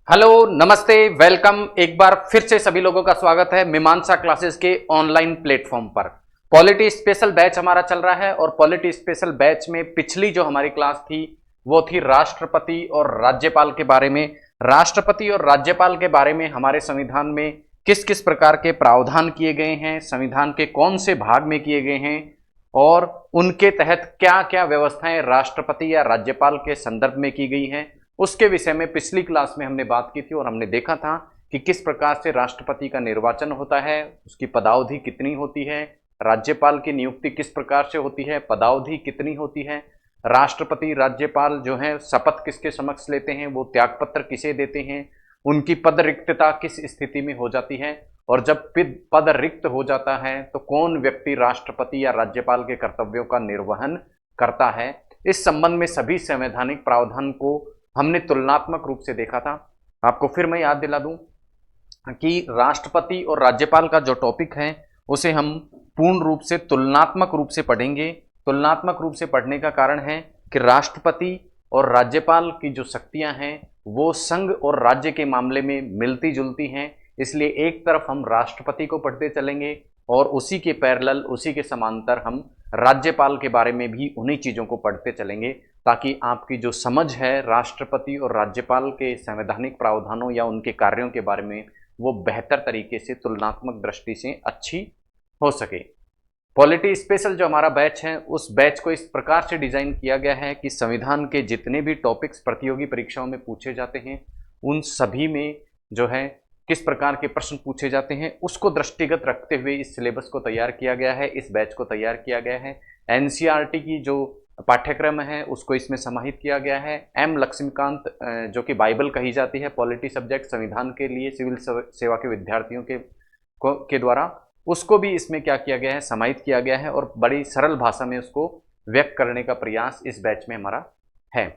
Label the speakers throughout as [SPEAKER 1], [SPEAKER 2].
[SPEAKER 1] Hello, नमस्ते, welcome. एक बार फिर से सभी लोगों का स्वागत है मीमांसा क्लासेस के ऑनलाइन प्लेटफॉर्म पर। पॉलिटी स्पेशल बैच हमारा चल रहा है और पॉलिटी स्पेशल बैच में पिछली जो हमारी क्लास थी वो थी राष्ट्रपति और राज्यपाल के बारे में। राष्ट्रपति और राज्यपाल के बारे में हमारे संविधान में किस किस प्रकार के प्रावधान किए गए हैं, संविधान के कौन से भाग में किए गए हैं और उनके तहत क्या क्या व्यवस्थाएं राष्ट्रपति या राज्यपाल के संदर्भ में की गई हैं, उसके विषय में पिछली क्लास में हमने बात की थी। और हमने देखा था कि किस प्रकार से राष्ट्रपति का निर्वाचन होता है, उसकी पदावधि कितनी होती है, राज्यपाल की नियुक्ति किस प्रकार से होती है, पदावधि कितनी होती है, राष्ट्रपति राज्यपाल जो है शपथ किसके समक्ष लेते हैं, वो त्यागपत्र किसे देते हैं, उनकी पद रिक्तता किस स्थिति में हो जाती है, और जब पद रिक्त हो जाता है तो कौन व्यक्ति राष्ट्रपति या राज्यपाल के कर्तव्यों का निर्वहन करता है। इस संबंध में सभी संवैधानिक प्रावधान को हमने तुलनात्मक रूप से देखा था। आपको फिर मैं याद दिला दूं कि राष्ट्रपति और राज्यपाल का जो टॉपिक है उसे हम पूर्ण रूप से तुलनात्मक रूप से पढ़ेंगे। तुलनात्मक रूप से पढ़ने का कारण है कि राष्ट्रपति और राज्यपाल की जो शक्तियां हैं वो संघ और राज्य के मामले में मिलती जुलती हैं, इसलिए एक तरफ हम राष्ट्रपति को पढ़ते चलेंगे और उसी के पैरेलल, उसी के समांतर हम राज्यपाल के बारे में भी उन्हीं चीज़ों को पढ़ते चलेंगे, ताकि आपकी जो समझ है राष्ट्रपति और राज्यपाल के संवैधानिक प्रावधानों या उनके कार्यों के बारे में वो बेहतर तरीके से तुलनात्मक दृष्टि से अच्छी हो सके। पॉलिटी स्पेशल जो हमारा बैच है उस बैच को इस प्रकार से डिजाइन किया गया है कि संविधान के जितने भी टॉपिक्स प्रतियोगी परीक्षाओं में पूछे जाते हैं उन सभी में जो है किस प्रकार के प्रश्न पूछे जाते हैं उसको दृष्टिगत रखते हुए इस सिलेबस को तैयार किया गया है, इस बैच को तैयार किया गया है। एनसीईआरटी की जो पाठ्यक्रम है उसको इसमें समाहित किया गया है। एम लक्ष्मीकांत जो कि बाइबल कही जाती है पॉलिटी सब्जेक्ट संविधान के लिए सिविल सेवा के विद्यार्थियों के द्वारा, उसको भी इसमें क्या किया गया है, समाहित किया गया है और बड़ी सरल भाषा में उसको व्यक्त करने का प्रयास इस बैच में हमारा है।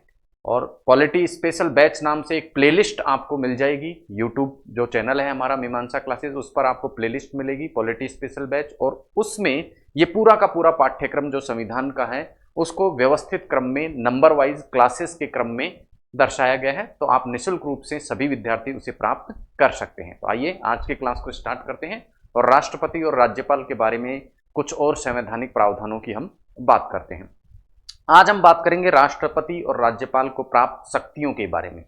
[SPEAKER 1] और पॉलिटी स्पेशल बैच नाम से एक प्लेलिस्ट आपको मिल जाएगी। यूट्यूब जो चैनल है हमारा मीमांसा क्लासेस, उस पर आपको प्लेलिस्ट मिलेगी पॉलिटी स्पेशल बैच, और उसमें ये पूरा का पूरा पाठ्यक्रम जो संविधान का है उसको व्यवस्थित क्रम में नंबर वाइज क्लासेस के क्रम में दर्शाया गया है, तो आप निःशुल्क रूप से सभी विद्यार्थी उसे प्राप्त कर सकते हैं। तो आइए आज के क्लास को स्टार्ट करते हैं और राष्ट्रपति और राज्यपाल के बारे में कुछ और संवैधानिक प्रावधानों की हम बात करते हैं। आज हम बात करेंगे राष्ट्रपति और राज्यपाल को प्राप्त शक्तियों के बारे में।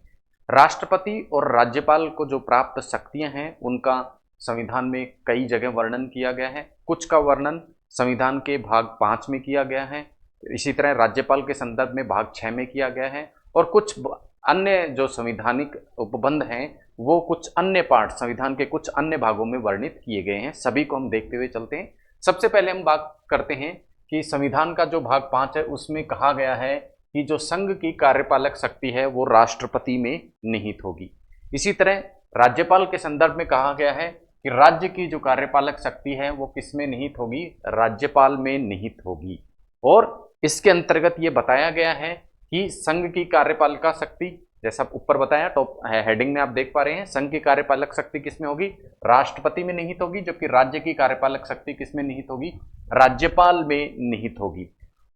[SPEAKER 1] राष्ट्रपति और राज्यपाल को जो प्राप्त शक्तियां हैं उनका संविधान में कई जगह वर्णन किया गया है। कुछ का वर्णन संविधान के भाग 5 में किया गया है, इसी तरह राज्यपाल के संदर्भ में भाग 6 में किया गया है, और कुछ अन्य जो संविधानिक उपबंध हैं वो कुछ अन्य पार्ट संविधान के कुछ अन्य भागों में वर्णित किए गए हैं। सभी को हम देखते हुए चलते हैं। सबसे पहले हम बात करते हैं कि संविधान का जो भाग 5 है उसमें कहा गया है कि जो संघ की कार्यपालक शक्ति है वो राष्ट्रपति में निहित होगी। इसी तरह राज्यपाल के संदर्भ में कहा गया है कि राज्य की जो कार्यपालक शक्ति है वो किस में निहित होगी, राज्यपाल में निहित होगी। और इसके अंतर्गत ये बताया गया है कि संघ की कार्यपालिका शक्ति, जैसा ऊपर बताया टॉप हेडिंग में आप देख पा रहे हैं, संघ की कार्यपालक शक्ति किसमें होगी, राष्ट्रपति में निहित होगी, जबकि राज्य की कार्यपालक शक्ति किसमें निहित होगी, राज्यपाल में निहित होगी।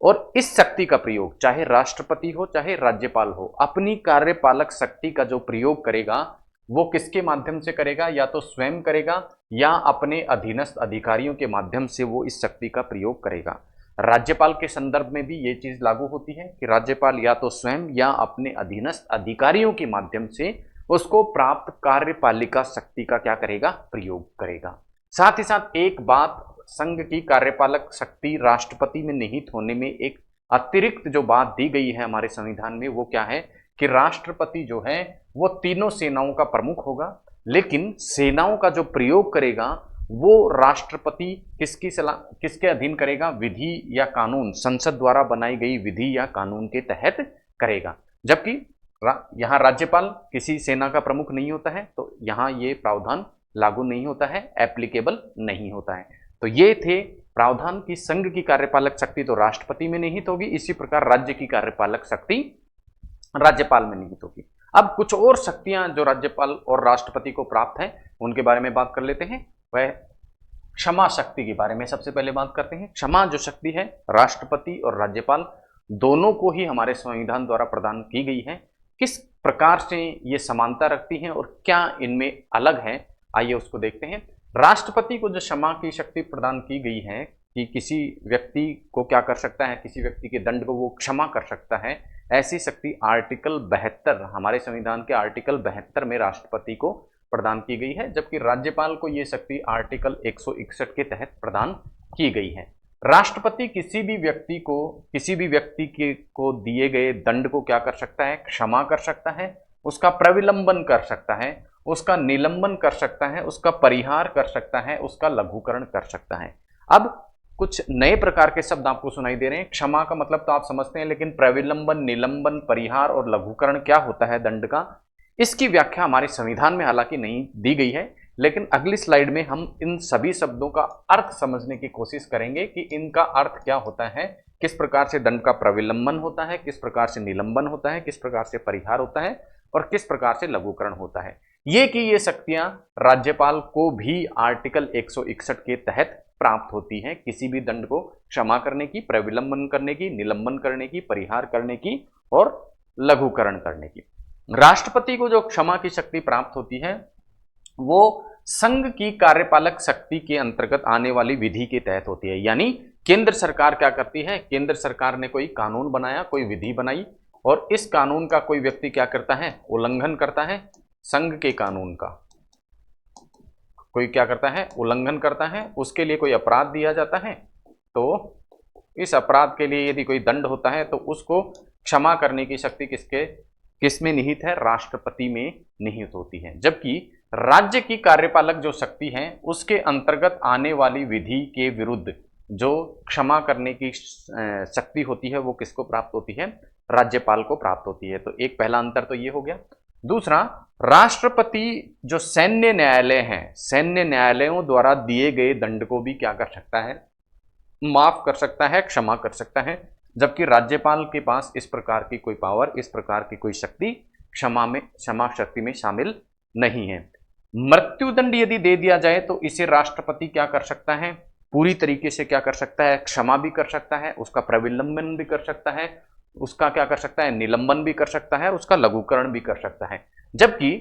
[SPEAKER 1] और इस शक्ति का प्रयोग चाहे राष्ट्रपति हो चाहे राज्यपाल हो, अपनी कार्यपालक शक्ति का जो प्रयोग करेगा वो किसके माध्यम से करेगा, या तो स्वयं करेगा या अपने अधीनस्थ अधिकारियों के माध्यम से वो इस शक्ति का प्रयोग करेगा। राज्यपाल के संदर्भ में भी ये चीज लागू होती है कि राज्यपाल या तो स्वयं या अपने अधीनस्थ अधिकारियों के माध्यम से उसको प्राप्त कार्यपालिका शक्ति का क्या करेगा, प्रयोग करेगा। साथ ही साथ एक बात, संघ की कार्यपालक शक्ति राष्ट्रपति में निहित होने में एक अतिरिक्त जो बात दी गई है हमारे संविधान में वो क्या है कि राष्ट्रपति जो है वो तीनों सेनाओं का प्रमुख होगा, लेकिन सेनाओं का जो प्रयोग करेगा वो राष्ट्रपति किसके अधीन करेगा, विधि या कानून, संसद द्वारा बनाई गई विधि या कानून के तहत करेगा। जबकि यहाँ राज्यपाल किसी सेना का प्रमुख नहीं होता है, तो यहाँ ये प्रावधान लागू नहीं होता है, एप्लीकेबल नहीं होता है। तो ये थे प्रावधान की संघ की कार्यपालक शक्ति तो राष्ट्रपति में निहित होगी, इसी प्रकार राज्य की कार्यपालक शक्ति राज्यपाल में निहित होगी। अब कुछ और शक्तियां जो राज्यपाल और राष्ट्रपति को प्राप्त हैं उनके बारे में बात कर लेते हैं। वह क्षमा शक्ति के बारे में सबसे पहले बात करते हैं। क्षमा जो शक्ति है राष्ट्रपति और राज्यपाल दोनों को ही हमारे संविधान द्वारा प्रदान की गई है। किस प्रकार से ये समानता रखती हैं और क्या इनमें अलग है, आइए उसको देखते हैं। राष्ट्रपति को जो क्षमा की शक्ति प्रदान की गई है कि किसी व्यक्ति को क्या कर सकता है, किसी व्यक्ति के दंड को वो क्षमा कर सकता है, ऐसी शक्ति आर्टिकल 72 हमारे संविधान के आर्टिकल 72 में राष्ट्रपति को प्रदान की गई है, जबकि राज्यपाल को ये शक्ति आर्टिकल 161 के तहत प्रदान की गई है। राष्ट्रपति किसी भी व्यक्ति को दिए गए दंड को क्या कर सकता है, क्षमा कर सकता है, उसका प्रविलंबन कर सकता है, उसका निलंबन कर सकता है, उसका परिहार कर सकता है, उसका लघुकरण कर सकता है। अब कुछ नए प्रकार के शब्द आपको सुनाई दे रहे हैं। क्षमा का मतलब तो आप समझते हैं, लेकिन प्रविलंबन, निलंबन, परिहार और लघुकरण क्या होता है दंड का, इसकी व्याख्या हमारे संविधान में हालांकि नहीं दी गई है, लेकिन अगली स्लाइड में हम इन सभी शब्दों का अर्थ समझने की कोशिश करेंगे कि इनका अर्थ क्या होता है, किस प्रकार से दंड का प्रविलंबन होता है, किस प्रकार से निलंबन होता है, किस प्रकार से परिहार होता है और किस प्रकार से लघुकरण होता है। ये शक्तियां राज्यपाल को भी आर्टिकल 161 के तहत प्राप्त होती हैं, किसी भी दंड को क्षमा करने की, प्रविलंबन करने की, निलंबन करने की, परिहार करने की और लघुकरण करने की। राष्ट्रपति को जो क्षमा की शक्ति प्राप्त होती है वो संघ की कार्यपालक शक्ति के अंतर्गत आने वाली विधि के तहत होती है। यानी केंद्र सरकार क्या करती है, केंद्र सरकार ने कोई कानून बनाया, कोई विधि बनाई और इस कानून का कोई व्यक्ति क्या करता है, उल्लंघन करता है, संघ के कानून का कोई क्या करता है, उल्लंघन करता है, उसके लिए कोई अपराध दिया जाता है, तो इस अपराध के लिए यदि कोई दंड होता है तो उसको क्षमा करने की शक्ति किसमें निहित है, राष्ट्रपति में निहित होती है। जबकि राज्य की कार्यपालक जो शक्ति है उसके अंतर्गत आने वाली विधि के विरुद्ध जो क्षमा करने की शक्ति होती है वो किसको प्राप्त होती है, राज्यपाल को प्राप्त होती है। तो एक पहला अंतर तो ये हो गया। दूसरा, राष्ट्रपति जो सैन्य न्यायालय है, सैन्य न्यायालयों द्वारा दिए गए दंड को भी क्या कर सकता है, माफ कर सकता है, क्षमा कर सकता है, जबकि राज्यपाल के पास इस प्रकार की कोई पावर, इस प्रकार की कोई शक्ति क्षमा शक्ति में शामिल नहीं है। मृत्युदंड यदि दे दिया जाए तो इसे राष्ट्रपति क्या कर सकता है, पूरी तरीके से क्या कर सकता है, क्षमा भी कर सकता है, उसका प्रविलंबन भी कर सकता है, उसका क्या कर सकता है, निलंबन भी कर सकता है, उसका लघुकरण भी कर सकता है। जबकि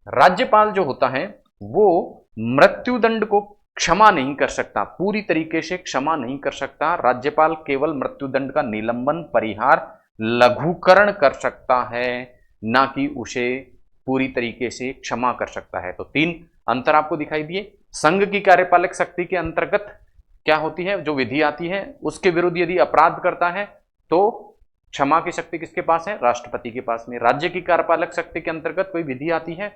[SPEAKER 1] राज्यपाल जो होता है वो मृत्युदंड को क्षमा नहीं कर सकता, पूरी तरीके से क्षमा नहीं कर सकता। राज्यपाल केवल मृत्युदंड का निलंबन, परिहार, लघुकरण कर सकता है, ना कि उसे पूरी तरीके से क्षमा कर सकता है। तो तीन अंतर आपको दिखाई दिए। संघ की कार्यपालक शक्ति के अंतर्गत क्या होती है, जो विधि आती है उसके विरुद्ध यदि अपराध करता है तो क्षमा की शक्ति किसके पास है, राष्ट्रपति के पास में। राज्य की कार्यपालक शक्ति के अंतर्गत कोई विधि आती है,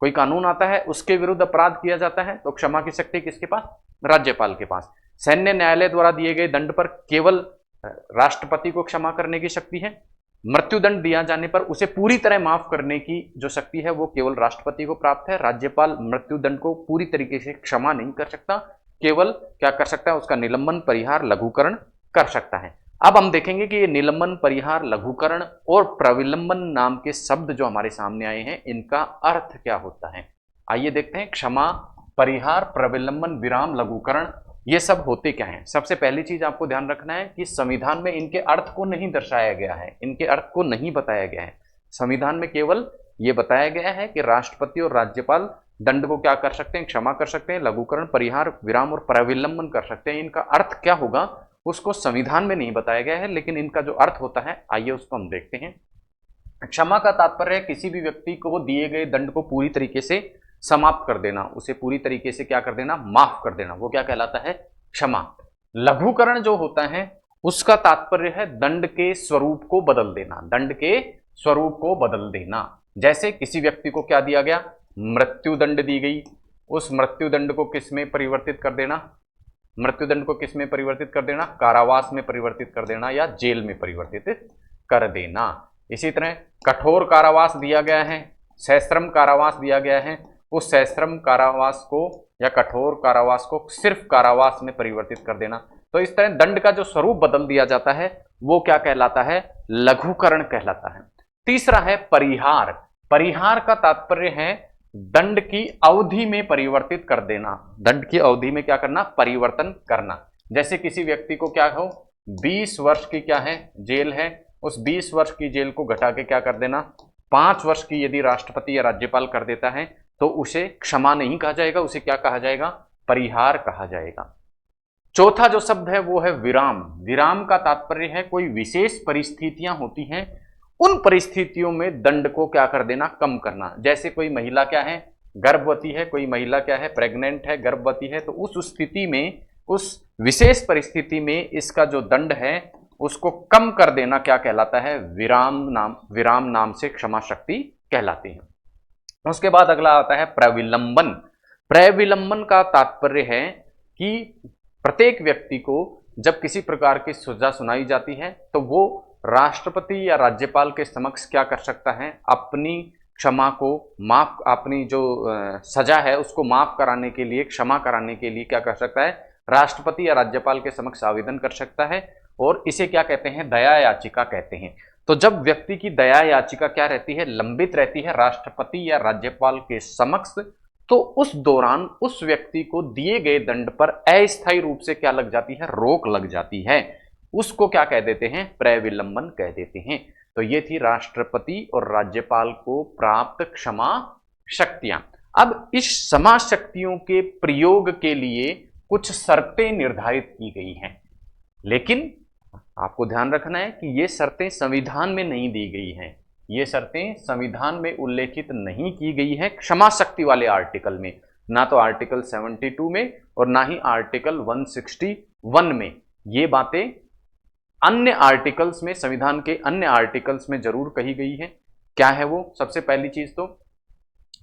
[SPEAKER 1] कोई कानून आता है, उसके विरुद्ध अपराध किया जाता है तो क्षमा की शक्ति किसके पास, राज्यपाल के पास। सैन्य न्यायालय द्वारा दिए गए दंड पर केवल राष्ट्रपति को क्षमा करने की शक्ति है। मृत्युदंड दिया जाने पर उसे पूरी तरह माफ करने की जो शक्ति है वो केवल राष्ट्रपति को प्राप्त है। राज्यपाल मृत्युदंड को पूरी तरीके से क्षमा नहीं कर सकता, केवल क्या कर सकता है, उसका निलंबन, परिहार, लघुकरण कर सकता है। अब हम देखेंगे कि ये निलंबन, परिहार, लघुकरण और प्रविलंबन नाम के शब्द जो हमारे सामने आए हैं इनका अर्थ क्या होता है। आइए देखते हैं। क्षमा, परिहार, प्रविलंबन, विराम, लघुकरण, ये सब होते क्या हैं। सबसे पहली चीज आपको ध्यान रखना है कि संविधान में इनके अर्थ को नहीं दर्शाया गया है, इनके अर्थ को नहीं बताया गया है। संविधान में केवल ये बताया गया है कि राष्ट्रपति और राज्यपाल दंड को क्या कर सकते हैं, क्षमा कर सकते हैं, लघुकरण, परिहार, विराम और प्रविलंबन कर सकते हैं। इनका अर्थ क्या होगा उसको संविधान में नहीं बताया गया है, लेकिन इनका जो अर्थ होता है आइए उसको हम देखते हैं। क्षमा का तात्पर्य है किसी भी व्यक्ति को दिए गए दंड को पूरी तरीके से समाप्त कर देना, उसे पूरी तरीके से क्या कर देना, माफ कर देना, वो क्या कहलाता है, क्षमा। लघुकरण जो होता है उसका तात्पर्य है दंड के स्वरूप को बदल देना, दंड के स्वरूप को बदल देना। जैसे किसी व्यक्ति को क्या दिया गया, मृत्युदंड दी गई, उस मृत्युदंड को किस में परिवर्तित कर देना, मृत्युदंड को किस में परिवर्तित कर देना, कारावास में परिवर्तित कर देना या जेल में परिवर्तित कर देना। इसी तरह कठोर कारावास दिया गया है, सश्रम कारावास दिया गया है, उस सश्रम कारावास को या कठोर कारावास को सिर्फ कारावास में परिवर्तित कर देना। तो इस तरह दंड का जो स्वरूप बदल दिया जाता है वो क्या कहलाता है, लघुकरण कहलाता है। तीसरा है परिहार। परिहार का तात्पर्य है दंड की अवधि में परिवर्तित कर देना, दंड की अवधि में क्या करना, परिवर्तन करना। जैसे किसी व्यक्ति को क्या हो, 20 वर्ष की क्या है, जेल है, उस 20 वर्ष की जेल को घटा के क्या कर देना, 5 वर्ष की यदि राष्ट्रपति या राज्यपाल कर देता है तो उसे क्षमा नहीं कहा जाएगा, उसे क्या कहा जाएगा? परिहार कहा जाएगा। चौथा जो शब्द है वो है विराम। विराम का तात्पर्य है कोई विशेष परिस्थितियां होती हैं, उन परिस्थितियों में दंड को क्या कर देना? कम करना। जैसे कोई महिला क्या है? गर्भवती है, कोई महिला क्या है? प्रेग्नेंट है, गर्भवती है, तो उस स्थिति में, उस विशेष परिस्थिति में इसका जो दंड है उसको कम कर देना क्या कहलाता है? विराम नाम से क्षमा शक्ति कहलाती है। उसके बाद अगला आता है प्रविलंबन। प्रविलंबन का तात्पर्य है कि प्रत्येक व्यक्ति को जब किसी प्रकार की सजा सुनाई जाती है तो वो राष्ट्रपति या राज्यपाल के समक्ष क्या कर सकता है? अपनी क्षमा को माफ, अपनी जो सजा है उसको माफ कराने के लिए, क्षमा कराने के लिए क्या कर सकता है? राष्ट्रपति या राज्यपाल के समक्ष आवेदन कर सकता है, और इसे क्या कहते हैं? दया याचिका कहते हैं। तो जब व्यक्ति की दया याचिका क्या रहती है? लंबित रहती है राष्ट्रपति या राज्यपाल के समक्ष, तो उस दौरान उस व्यक्ति को दिए गए दंड पर अस्थायी रूप से क्या लग जाती है? रोक लग जाती है। उसको क्या कह देते हैं? प्रविलंबन कह देते हैं। तो ये थी राष्ट्रपति और राज्यपाल को प्राप्त क्षमा शक्तियां। अब इस क्षमा शक्तियों के प्रयोग के लिए कुछ शर्तें निर्धारित की गई हैं, लेकिन आपको ध्यान रखना है कि ये शर्तें संविधान में नहीं दी गई हैं। ये शर्तें संविधान में उल्लेखित नहीं की गई है क्षमा शक्ति वाले आर्टिकल में, ना तो आर्टिकल 72 में और ना ही आर्टिकल 161 में। ये बातें अन्य आर्टिकल्स में, संविधान के अन्य आर्टिकल्स में जरूर कही गई है। क्या है वो? सबसे पहली चीज तो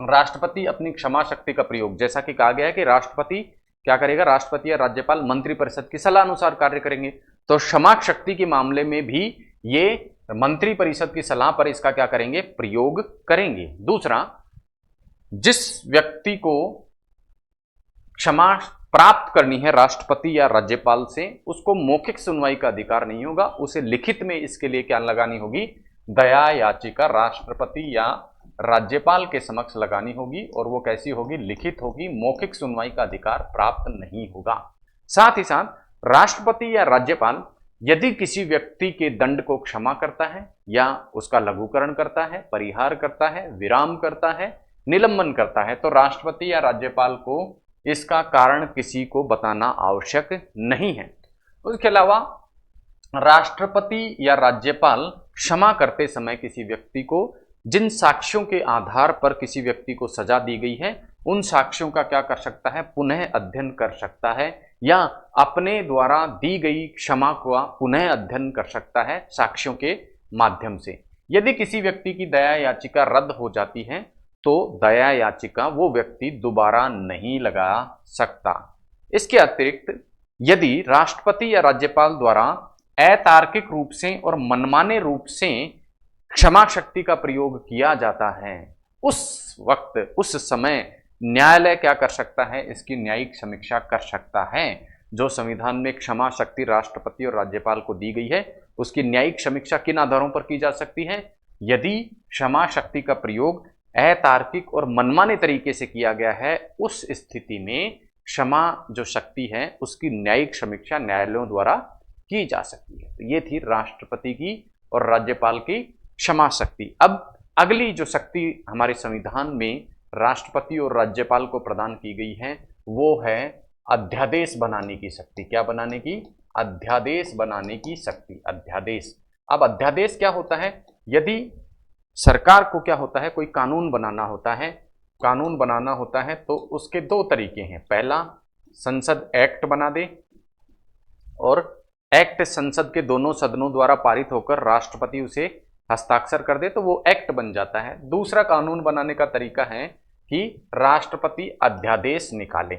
[SPEAKER 1] राष्ट्रपति अपनी क्षमा शक्ति का प्रयोग, जैसा कि कहा गया है कि राष्ट्रपति क्या करेगा? राष्ट्रपति या राज्यपाल मंत्रिपरिषद की सलाह अनुसार कार्य करेंगे। तो क्षमा शक्ति के मामले में भी ये मंत्रिपरिषद की सलाह पर इसका क्या करेंगे? प्रयोग करेंगे। दूसरा, जिस व्यक्ति को क्षमा प्राप्त करनी है राष्ट्रपति या राज्यपाल से, उसको मौखिक सुनवाई का अधिकार नहीं होगा, उसे लिखित में इसके लिए क्या लगानी होगी? दया याचिका राष्ट्रपति या राज्यपाल के समक्ष लगानी होगी, और वो कैसी होगी? लिखित होगी, मौखिक सुनवाई का अधिकार प्राप्त नहीं होगा। साथ ही साथ राष्ट्रपति या राज्यपाल यदि किसी व्यक्ति के दंड को क्षमा करता है या उसका लघुकरण करता है, परिहार करता है, विराम करता है, निलंबन करता है, तो राष्ट्रपति या राज्यपाल को इसका कारण किसी को बताना आवश्यक नहीं है। उसके अलावा राष्ट्रपति या राज्यपाल क्षमा करते समय किसी व्यक्ति को जिन साक्ष्यों के आधार पर किसी व्यक्ति को सजा दी गई है, उन साक्ष्यों का क्या कर सकता है? पुनः अध्ययन कर सकता है, या अपने द्वारा दी गई क्षमा का पुनः अध्ययन कर सकता है साक्ष्यों के माध्यम से। यदि किसी व्यक्ति की दया याचिका रद्द हो जाती है तो दया याचिका वो व्यक्ति दोबारा नहीं लगा सकता। इसके अतिरिक्त यदि राष्ट्रपति या राज्यपाल द्वारा अतार्किक रूप से और मनमाने रूप से क्षमा शक्ति का प्रयोग किया जाता है, उस वक्त, उस समय न्यायालय क्या कर सकता है? इसकी न्यायिक समीक्षा कर सकता है। जो संविधान में क्षमा शक्ति राष्ट्रपति और राज्यपाल को दी गई है, उसकी न्यायिक समीक्षा किन आधारों पर की जा सकती है? यदि क्षमा शक्ति का प्रयोग अतार्किक और मनमाने तरीके से किया गया है, उस स्थिति में क्षमा जो शक्ति है उसकी न्यायिक समीक्षा न्यायालयों द्वारा की जा सकती है। तो ये थी राष्ट्रपति की और राज्यपाल की क्षमा शक्ति। अब अगली जो शक्ति हमारे संविधान में राष्ट्रपति और राज्यपाल को प्रदान की गई है वो है अध्यादेश बनाने की शक्ति। क्या बनाने की? अध्यादेश बनाने की शक्ति। अध्यादेश। अब अध्यादेश क्या होता है? यदि सरकार को क्या होता है? कोई कानून बनाना होता है, कानून बनाना होता है तो उसके दो तरीके हैं। पहला, संसद एक्ट बना दे और एक्ट संसद के दोनों सदनों द्वारा पारित होकर राष्ट्रपति उसे हस्ताक्षर कर दे तो वो एक्ट बन जाता है। दूसरा कानून बनाने का तरीका है कि राष्ट्रपति अध्यादेश निकाले,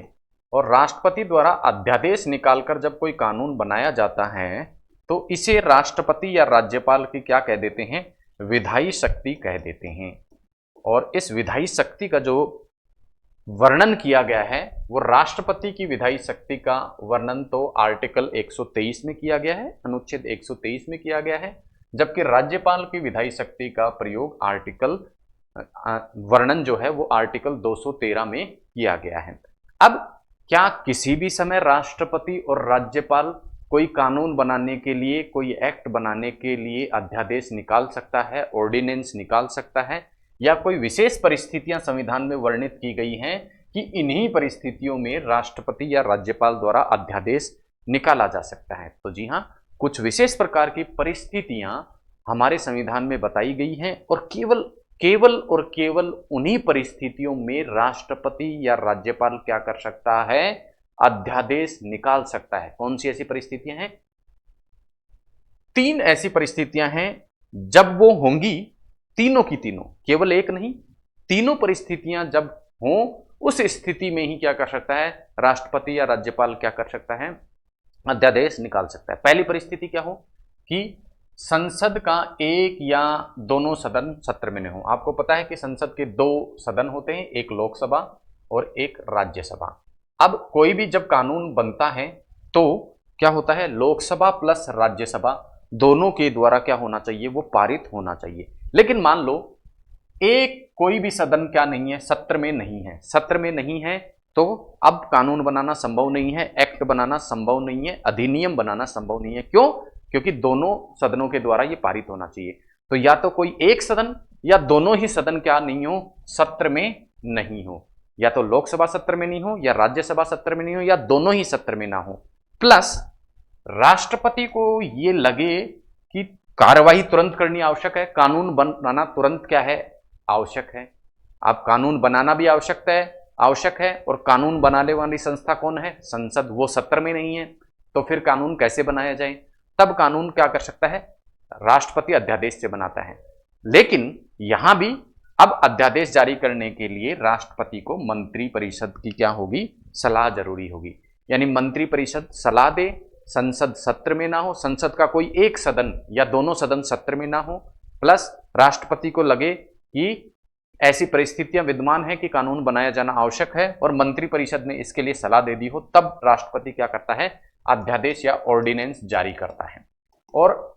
[SPEAKER 1] और राष्ट्रपति द्वारा अध्यादेश निकालकर जब कोई कानून बनाया जाता है तो इसे राष्ट्रपति या राज्यपाल की क्या कह देते हैं? विधायी शक्ति कह देते हैं। और इस विधायी शक्ति का जो वर्णन किया गया है वो राष्ट्रपति की विधायी शक्ति का वर्णन तो आर्टिकल 123 में किया गया है, अनुच्छेद 123 में किया गया है, जबकि राज्यपाल की विधायी शक्ति का प्रयोग आर्टिकल वर्णन जो है वो आर्टिकल 213 में किया गया है। अब क्या किसी भी समय राष्ट्रपति और राज्यपाल कोई कानून बनाने के लिए, कोई एक्ट बनाने के लिए अध्यादेश निकाल सकता है, ऑर्डिनेंस निकाल सकता है, या कोई विशेष परिस्थितियां संविधान में वर्णित की गई हैं कि इन्हीं परिस्थितियों में राष्ट्रपति या राज्यपाल द्वारा अध्यादेश निकाला जा सकता है। तो जी हाँ, कुछ विशेष प्रकार की परिस्थितियां हमारे संविधान में बताई गई हैं और केवल उन्हीं परिस्थितियों में राष्ट्रपति या राज्यपाल क्या कर सकता है, अध्यादेश निकाल सकता है। कौन सी ऐसी परिस्थितियां हैं? 3 ऐसी परिस्थितियां हैं जब वो होंगी, तीनों की तीनों, केवल एक नहीं, तीनों परिस्थितियां जब हों, उस स्थिति में ही क्या कर सकता है, राष्ट्रपति या राज्यपाल क्या कर सकता है, अध्यादेश निकाल सकता है। पहली परिस्थिति क्या हो कि संसद का एक या दोनों सदन सत्र में न हो। आपको पता है कि संसद के 2 सदन होते हैं, एक लोकसभा और एक राज्यसभा। अब कोई भी जब कानून बनता है तो क्या होता है, लोकसभा प्लस राज्यसभा दोनों के द्वारा क्या होना चाहिए, वो पारित होना चाहिए। लेकिन मान लो एक कोई भी सदन क्या नहीं है, सत्र में नहीं है, सत्र में नहीं है, तो अब कानून बनाना संभव नहीं है, एक्ट बनाना संभव नहीं है, अधिनियम बनाना संभव नहीं है। क्यों? क्योंकि दोनों सदनों के द्वारा ये पारित होना चाहिए। तो या तो कोई एक सदन या दोनों ही सदन क्या नहीं हो, सत्र में नहीं हो, या तो लोकसभा सत्र में नहीं हो या राज्यसभा सत्र में नहीं हो या दोनों ही सत्र में ना हो। प्लस राष्ट्रपति को ये लगे कि कार्रवाई तुरंत करनी आवश्यक है, कानून बनाना तुरंत क्या है, आवश्यक है। अब कानून बनाना भी आवश्यक है और कानून बनाने वाली संस्था कौन है, संसद, वो सत्र में नहीं है, तो फिर कानून कैसे बनाया जाए? तब कानून क्या कर सकता है, राष्ट्रपति अध्यादेश से बनाता है। लेकिन यहां भी अब अध्यादेश जारी करने के लिए राष्ट्रपति को मंत्रिपरिषद की क्या होगी, सलाह जरूरी होगी। यानी मंत्रिपरिषद सलाह दे, संसद सत्र में ना हो, संसद का कोई एक सदन या दोनों सदन सत्र में ना हो, प्लस राष्ट्रपति को लगे कि ऐसी परिस्थितियां विद्यमान है कि कानून बनाया जाना आवश्यक है और मंत्रिपरिषद ने इसके लिए सलाह दे दी हो, तब राष्ट्रपति क्या करता है, अध्यादेश या ऑर्डिनेंस जारी करता है। और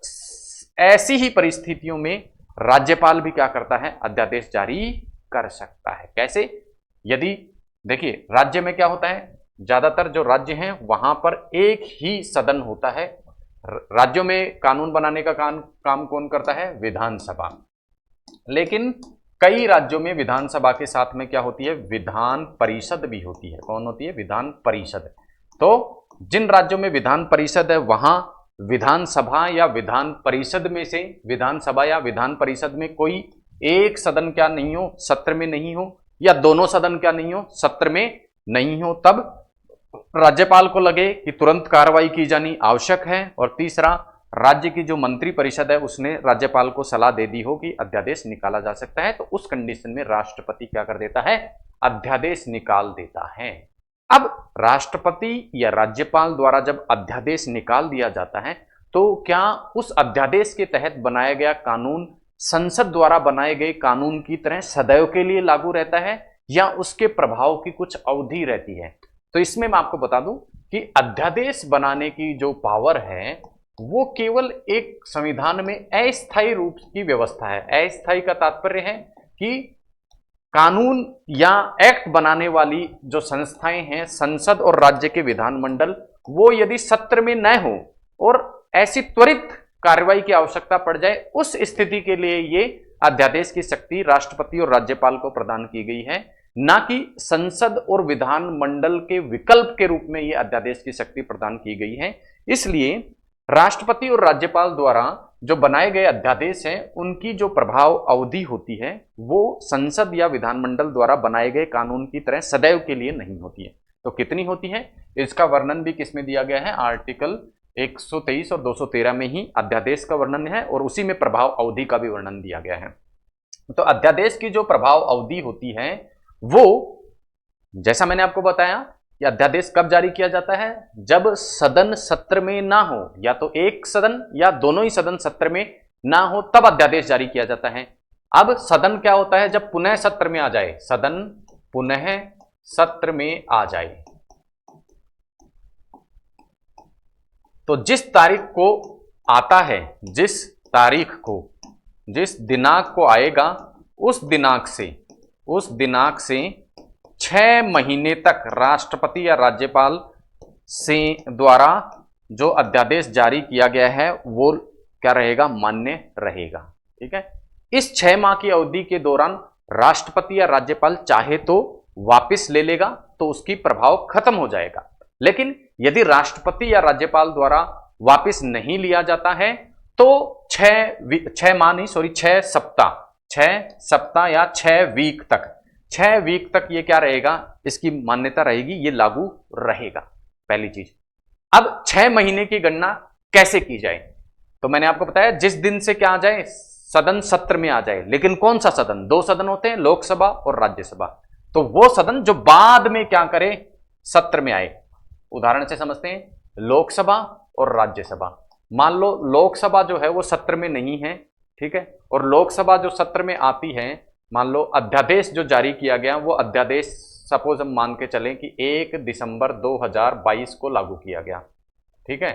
[SPEAKER 1] ऐसी ही परिस्थितियों में राज्यपाल भी क्या करता है, अध्यादेश जारी कर सकता है। कैसे? यदि देखिए राज्य में क्या होता है, ज्यादातर जो राज्य हैं वहां पर एक ही सदन होता है। राज्यों में कानून बनाने का काम कौन करता है, विधानसभा। लेकिन कई राज्यों में विधानसभा के साथ में क्या होती है, विधान परिषद भी होती है। कौन होती है, विधान परिषद। तो जिन राज्यों में विधान परिषद है वहां विधानसभा या विधान परिषद में से, विधानसभा या विधान परिषद में कोई एक सदन क्या नहीं हो, सत्र में नहीं हो, या दोनों सदन क्या नहीं हो, सत्र में नहीं हो, तब राज्यपाल को लगे कि तुरंत कार्रवाई की जानी आवश्यक है। और तीसरा, राज्य की जो मंत्री परिषद है उसने राज्यपाल को सलाह दे दी हो कि अध्यादेश निकाला जा सकता है, तो उस कंडीशन में राष्ट्रपति क्या कर देता है, अध्यादेश निकाल देता है। अब राष्ट्रपति या राज्यपाल द्वारा जब अध्यादेश निकाल दिया जाता है तो क्या उस अध्यादेश के तहत बनाया गया कानून संसद द्वारा बनाए गए कानून की तरह सदैव के लिए लागू रहता है या उसके प्रभाव की कुछ अवधि रहती है? तो इसमें मैं आपको बता दूं कि अध्यादेश बनाने की जो पावर है वो केवल एक संविधान में अस्थायी रूप की व्यवस्था है। अस्थायी का तात्पर्य है कि कानून या एक्ट बनाने वाली जो संस्थाएं हैं, संसद और राज्य के विधानमंडल, वो यदि सत्र में न हो और ऐसी त्वरित कार्रवाई की आवश्यकता पड़ जाए, उस स्थिति के लिए ये अध्यादेश की शक्ति राष्ट्रपति और राज्यपाल को प्रदान की गई है, ना कि संसद और विधानमंडल के विकल्प के रूप में ये अध्यादेश की शक्ति प्रदान की गई है। इसलिए राष्ट्रपति और राज्यपाल द्वारा जो बनाए गए अध्यादेश हैं उनकी जो प्रभाव अवधि होती है वो संसद या विधानमंडल द्वारा बनाए गए कानून की तरह सदैव के लिए नहीं होती है। तो कितनी होती है, इसका वर्णन भी किसमें दिया गया है, आर्टिकल 123 और 213 में ही अध्यादेश का वर्णन है और उसी में प्रभाव अवधि का भी वर्णन दिया गया है। तो अध्यादेश की जो प्रभाव अवधि होती है वो, जैसा मैंने आपको बताया, ये अध्यादेश कब जारी किया जाता है, जब सदन सत्र में ना हो, या तो एक सदन या दोनों ही सदन सत्र में ना हो, तब अध्यादेश जारी किया जाता है। अब सदन क्या होता है, जब पुनः सत्र में आ जाए, सदन पुनः सत्र में आ जाए, तो जिस तारीख को आता है, जिस तारीख को, जिस दिनांक को आएगा, उस दिनांक से 6 महीने तक राष्ट्रपति या राज्यपाल से द्वारा जो अध्यादेश जारी किया गया है वो क्या रहेगा, मान्य रहेगा। ठीक है, इस 6 माह की अवधि के दौरान राष्ट्रपति या राज्यपाल चाहे तो वापस ले लेगा तो उसकी प्रभाव खत्म हो जाएगा, लेकिन यदि राष्ट्रपति या राज्यपाल द्वारा वापस नहीं लिया जाता है तो 6 सप्ताह या 6 वीक तक 6 वीक तक ये क्या रहेगा, इसकी मान्यता रहेगी, ये लागू रहेगा। पहली चीज। अब 6 महीने की गणना कैसे की जाए, तो मैंने आपको बताया जिस दिन से क्या आ जाए, सदन सत्र में आ जाए। लेकिन कौन सा सदन, 2 सदन होते हैं, लोकसभा और राज्यसभा। तो वो सदन जो बाद में क्या करे, सत्र में आए। उदाहरण से समझते हैं, लोकसभा और राज्यसभा। मान लो लोकसभा जो है वो सत्र में नहीं है, ठीक है, और लोकसभा जो सत्र में आती है, मान लो अध्यादेश जो जारी किया गया वो अध्यादेश सपोज हम मान के चलें कि 1 दिसंबर 2022 को लागू किया गया। ठीक है,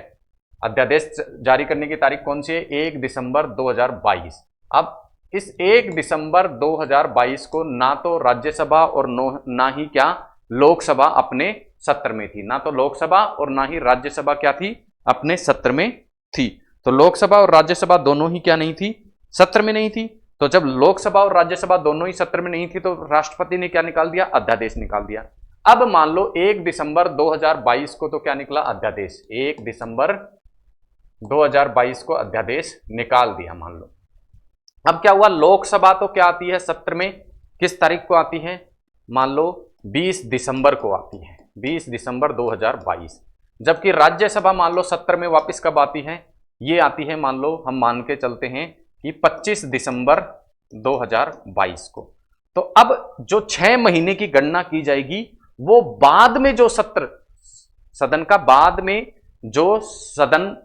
[SPEAKER 1] अध्यादेश जारी करने की तारीख कौन सी है, 1 दिसंबर 2022। अब इस 1 दिसंबर 2022 को ना तो राज्यसभा और ना ही क्या लोकसभा अपने सत्र में थी, ना तो लोकसभा और ना ही राज्यसभा क्या थी, अपने सत्र में थी। तो लोकसभा और राज्यसभा दोनों ही क्या नहीं थी, सत्र में नहीं थी। तो जब लोकसभा और राज्यसभा दोनों ही सत्र में नहीं थी तो राष्ट्रपति ने क्या निकाल दिया, अध्यादेश निकाल दिया। अब मान लो 1 दिसंबर 2022 को तो क्या निकला, अध्यादेश। 1 दिसंबर 2022 को अध्यादेश निकाल दिया मान लो। अब क्या हुआ, लोकसभा तो क्या आती है सत्र में, किस तारीख को आती है, मान लो 20 दिसंबर को आती है, 20 दिसंबर 2022। जबकि राज्यसभा मान लो सत्र में वापस कब आती है, ये आती है मान लो, हम मान के चलते हैं कि 25 दिसंबर 2022 को। तो अब जो 6 महीने की गणना की जाएगी वो बाद में जो सत्र, सदन का बाद में जो सदन,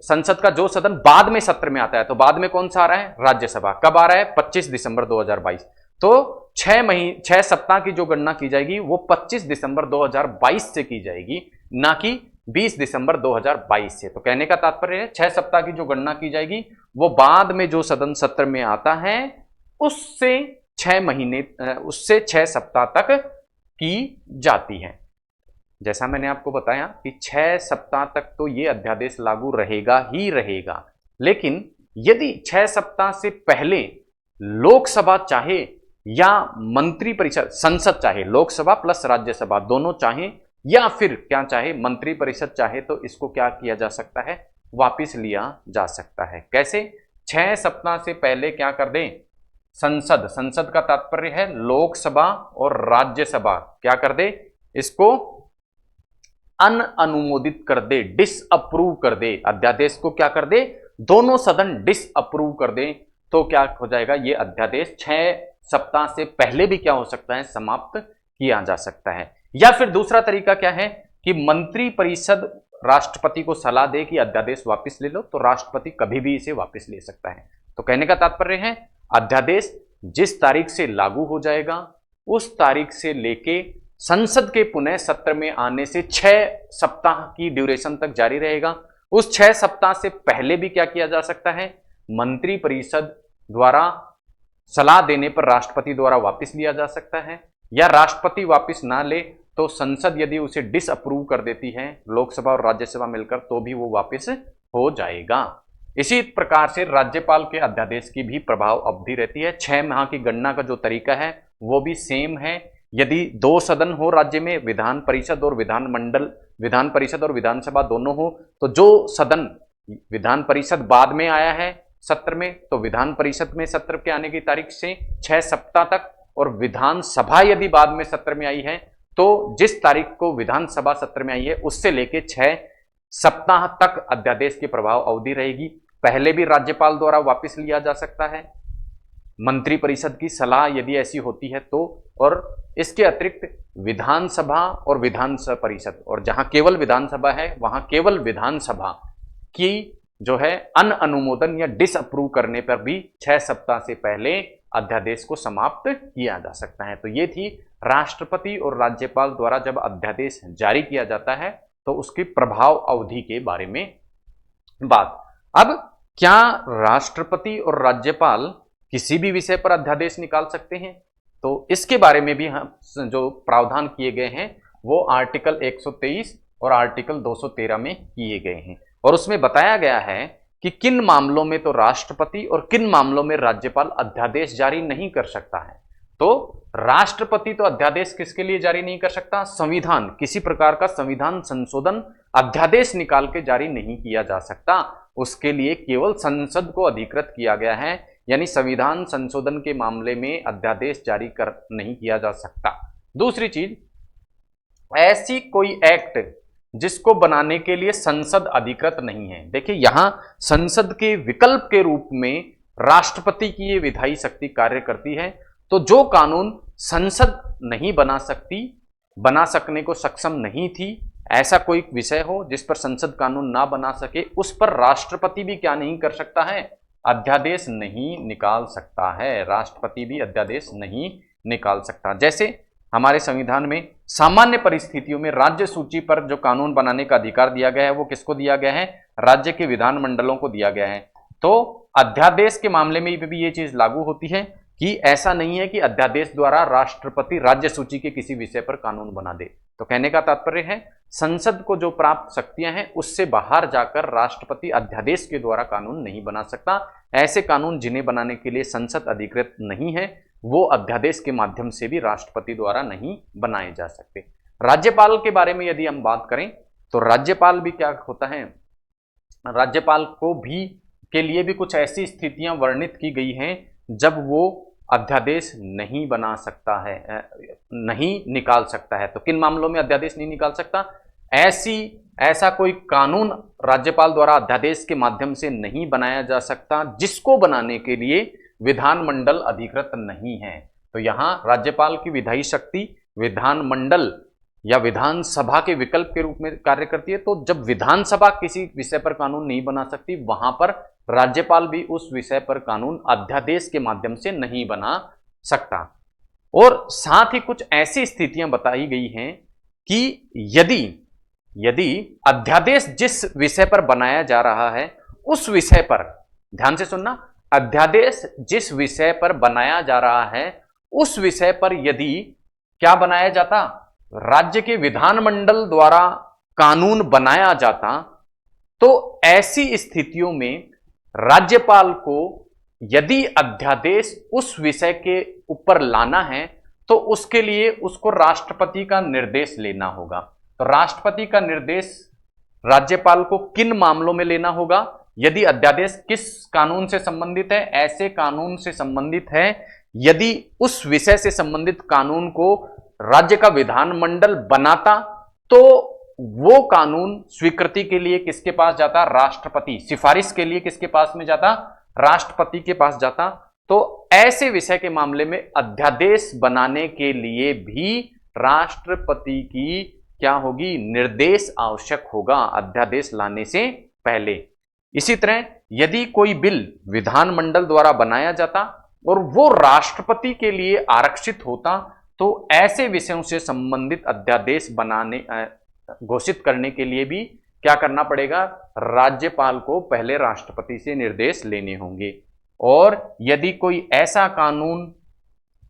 [SPEAKER 1] संसद का जो सदन बाद में सत्र में आता है, तो बाद में कौन सा आ रहा है, राज्यसभा। कब आ रहा है, 25 दिसंबर 2022। तो 6 सप्ताह की जो गणना की जाएगी वो 25 दिसंबर 2022 से की जाएगी, ना कि 20 दिसंबर 2022 से। तो कहने का तात्पर्य है 6 सप्ताह की जो गणना की जाएगी वो बाद में जो सदन सत्र में आता है उससे 6 सप्ताह तक की जाती है। जैसा मैंने आपको बताया कि 6 सप्ताह तक तो ये अध्यादेश लागू रहेगा ही रहेगा, लेकिन यदि 6 सप्ताह से पहले लोकसभा चाहे या मंत्री परिषद, संसद चाहे, लोकसभा प्लस राज्यसभा दोनों चाहे, या फिर क्या चाहे, मंत्री परिषद चाहे, तो इसको क्या किया जा सकता है, वापिस लिया जा सकता है। कैसे, 6 सप्ताह से पहले क्या कर दें, संसद का तात्पर्य है लोकसभा और राज्यसभा, क्या कर दे, इसको अनुमोदित कर दे, डिसअप्रूव कर दे, अध्यादेश को क्या कर दे, दोनों सदन डिसअप्रूव कर दे, तो क्या हो जाएगा, ये अध्यादेश 6 सप्ताह से पहले भी क्या हो सकता है, समाप्त किया जा सकता है। या फिर दूसरा तरीका क्या है कि मंत्री परिषद राष्ट्रपति को सलाह दे कि अध्यादेश वापस ले लो, तो राष्ट्रपति कभी भी इसे वापस ले सकता है। तो कहने का तात्पर्य है अध्यादेश जिस तारीख से लागू हो जाएगा उस तारीख से लेके संसद के पुनः सत्र में आने से 6 सप्ताह की ड्यूरेशन तक जारी रहेगा। उस 6 सप्ताह से पहले भी क्या किया जा सकता है, मंत्री परिषद द्वारा सलाह देने पर राष्ट्रपति द्वारा वापस लिया जा सकता है, या राष्ट्रपति वापस ना ले तो संसद यदि उसे डिसअप्रूव कर देती है, लोकसभा और राज्यसभा मिलकर, तो भी वो वापस हो जाएगा। इसी प्रकार से राज्यपाल के अध्यादेश की भी प्रभाव अवधि रहती है। 6 माह की गणना का जो तरीका है वो भी सेम है। यदि 2 सदन हो राज्य में, विधान परिषद और विधानमंडल, विधान परिषद और विधानसभा दोनों हो, तो जो सदन, विधान परिषद बाद में आया है सत्र में, तो विधान परिषद में सत्र के आने की तारीख से 6 सप्ताह तक, और विधानसभा यदि बाद में सत्र में आई है तो जिस तारीख को विधानसभा सत्र में आई है उससे लेके 6 सप्ताह तक अध्यादेश की प्रभाव अवधि रहेगी। पहले भी राज्यपाल द्वारा वापस लिया जा सकता है, मंत्री परिषद की सलाह यदि ऐसी होती है तो, और इसके अतिरिक्त विधानसभा और विधान परिषद, और जहां केवल विधानसभा है वहां केवल विधानसभा की जो है अनुमोदन या डिसअप्रूव करने पर भी 6 सप्ताह से पहले अध्यादेश को समाप्त किया जा सकता है। तो ये थी राष्ट्रपति और राज्यपाल द्वारा जब अध्यादेश जारी किया जाता है तो उसकी प्रभाव अवधि के बारे में बात। अब क्या राष्ट्रपति और राज्यपाल किसी भी विषय पर अध्यादेश निकाल सकते हैं? तो इसके बारे में भी हम जो प्रावधान किए गए हैं वो आर्टिकल 123 और आर्टिकल 213 में किए गए हैं। और उसमें बताया गया है कि किन मामलों में तो राष्ट्रपति और किन मामलों में राज्यपाल अध्यादेश जारी नहीं कर सकता है। तो राष्ट्रपति तो अध्यादेश किसके लिए जारी नहीं कर सकता? संविधान, किसी प्रकार का संविधान संशोधन अध्यादेश निकाल के जारी नहीं किया जा सकता, उसके लिए केवल संसद को अधिकृत किया गया है, यानी संविधान संशोधन के मामले में अध्यादेश जारी कर नहीं किया जा सकता। दूसरी चीज, ऐसी कोई एक्ट जिसको बनाने के लिए संसद अधिकृत नहीं है। देखिए यहां संसद के विकल्प के रूप में राष्ट्रपति की ये विधायी शक्ति कार्य करती है। तो जो कानून संसद नहीं बना सकती, बना सकने को सक्षम नहीं थी, ऐसा कोई विषय हो जिस पर संसद कानून ना बना सके, उस पर राष्ट्रपति भी क्या नहीं कर सकता है? अध्यादेश नहीं निकाल सकता है। राष्ट्रपति भी अध्यादेश नहीं निकाल सकता। जैसे हमारे संविधान में सामान्य परिस्थितियों में राज्य सूची पर जो कानून बनाने का अधिकार दिया गया है वो किसको दिया गया है? राज्य के विधानमंडलों को दिया गया है। तो अध्यादेश के मामले में भी ये चीज लागू होती है कि ऐसा नहीं है कि अध्यादेश द्वारा राष्ट्रपति राज्य सूची के किसी विषय पर कानून बना दे। तो कहने का तात्पर्य है संसद को जो प्राप्त शक्तियां हैं उससे बाहर जाकर राष्ट्रपति अध्यादेश के द्वारा कानून नहीं बना सकता। ऐसे कानून जिन्हें बनाने के लिए संसद अधिकृत नहीं है वो अध्यादेश के माध्यम से भी राष्ट्रपति द्वारा नहीं बनाए जा सकते। राज्यपाल के बारे में यदि हम बात करें तो राज्यपाल भी क्या होता है? राज्यपाल को भी के लिए भी कुछ ऐसी स्थितियां वर्णित की गई हैं जब वो अध्यादेश नहीं बना सकता है, नहीं निकाल सकता है। तो किन मामलों में अध्यादेश नहीं निकाल सकता? ऐसा कोई कानून राज्यपाल द्वारा अध्यादेश के माध्यम से नहीं बनाया जा सकता जिसको बनाने के लिए विधानमंडल अधिकृत नहीं है। तो यहां राज्यपाल की विधायी शक्ति विधानमंडल या विधानसभा के विकल्प के रूप में कार्य करती है। तो जब विधानसभा किसी विषय पर कानून नहीं बना सकती, वहां पर राज्यपाल भी उस विषय पर कानून अध्यादेश के माध्यम से नहीं बना सकता। और साथ ही कुछ ऐसी स्थितियां बताई गई हैं कि यदि अध्यादेश जिस विषय पर बनाया जा रहा है उस विषय पर, ध्यान से सुनना, अध्यादेश जिस विषय पर बनाया जा रहा है उस विषय पर यदि क्या बनाया जाता? राज्य के विधानमंडल द्वारा कानून बनाया जाता, तो ऐसी स्थितियों में राज्यपाल को यदि अध्यादेश उस विषय के ऊपर लाना है तो उसके लिए उसको राष्ट्रपति का निर्देश लेना होगा। तो राष्ट्रपति का निर्देश राज्यपाल को किन मामलों में लेना होगा? यदि अध्यादेश किस कानून से संबंधित है? ऐसे कानून से संबंधित है यदि उस विषय से संबंधित कानून को राज्य का विधानमंडल बनाता तो वो कानून स्वीकृति के लिए किसके पास जाता? राष्ट्रपति। सिफारिश के लिए किसके पास में जाता? राष्ट्रपति के पास जाता। तो ऐसे विषय के मामले में अध्यादेश बनाने के लिए भी राष्ट्रपति की क्या होगी? निर्देश आवश्यक होगा अध्यादेश लाने से पहले। इसी तरह यदि कोई बिल विधानमंडल द्वारा बनाया जाता और वो राष्ट्रपति के लिए आरक्षित होता तो ऐसे विषयों से संबंधित अध्यादेश बनाने घोषित करने के लिए भी क्या करना पड़ेगा? राज्यपाल को पहले राष्ट्रपति से निर्देश लेने होंगे। और यदि कोई ऐसा कानून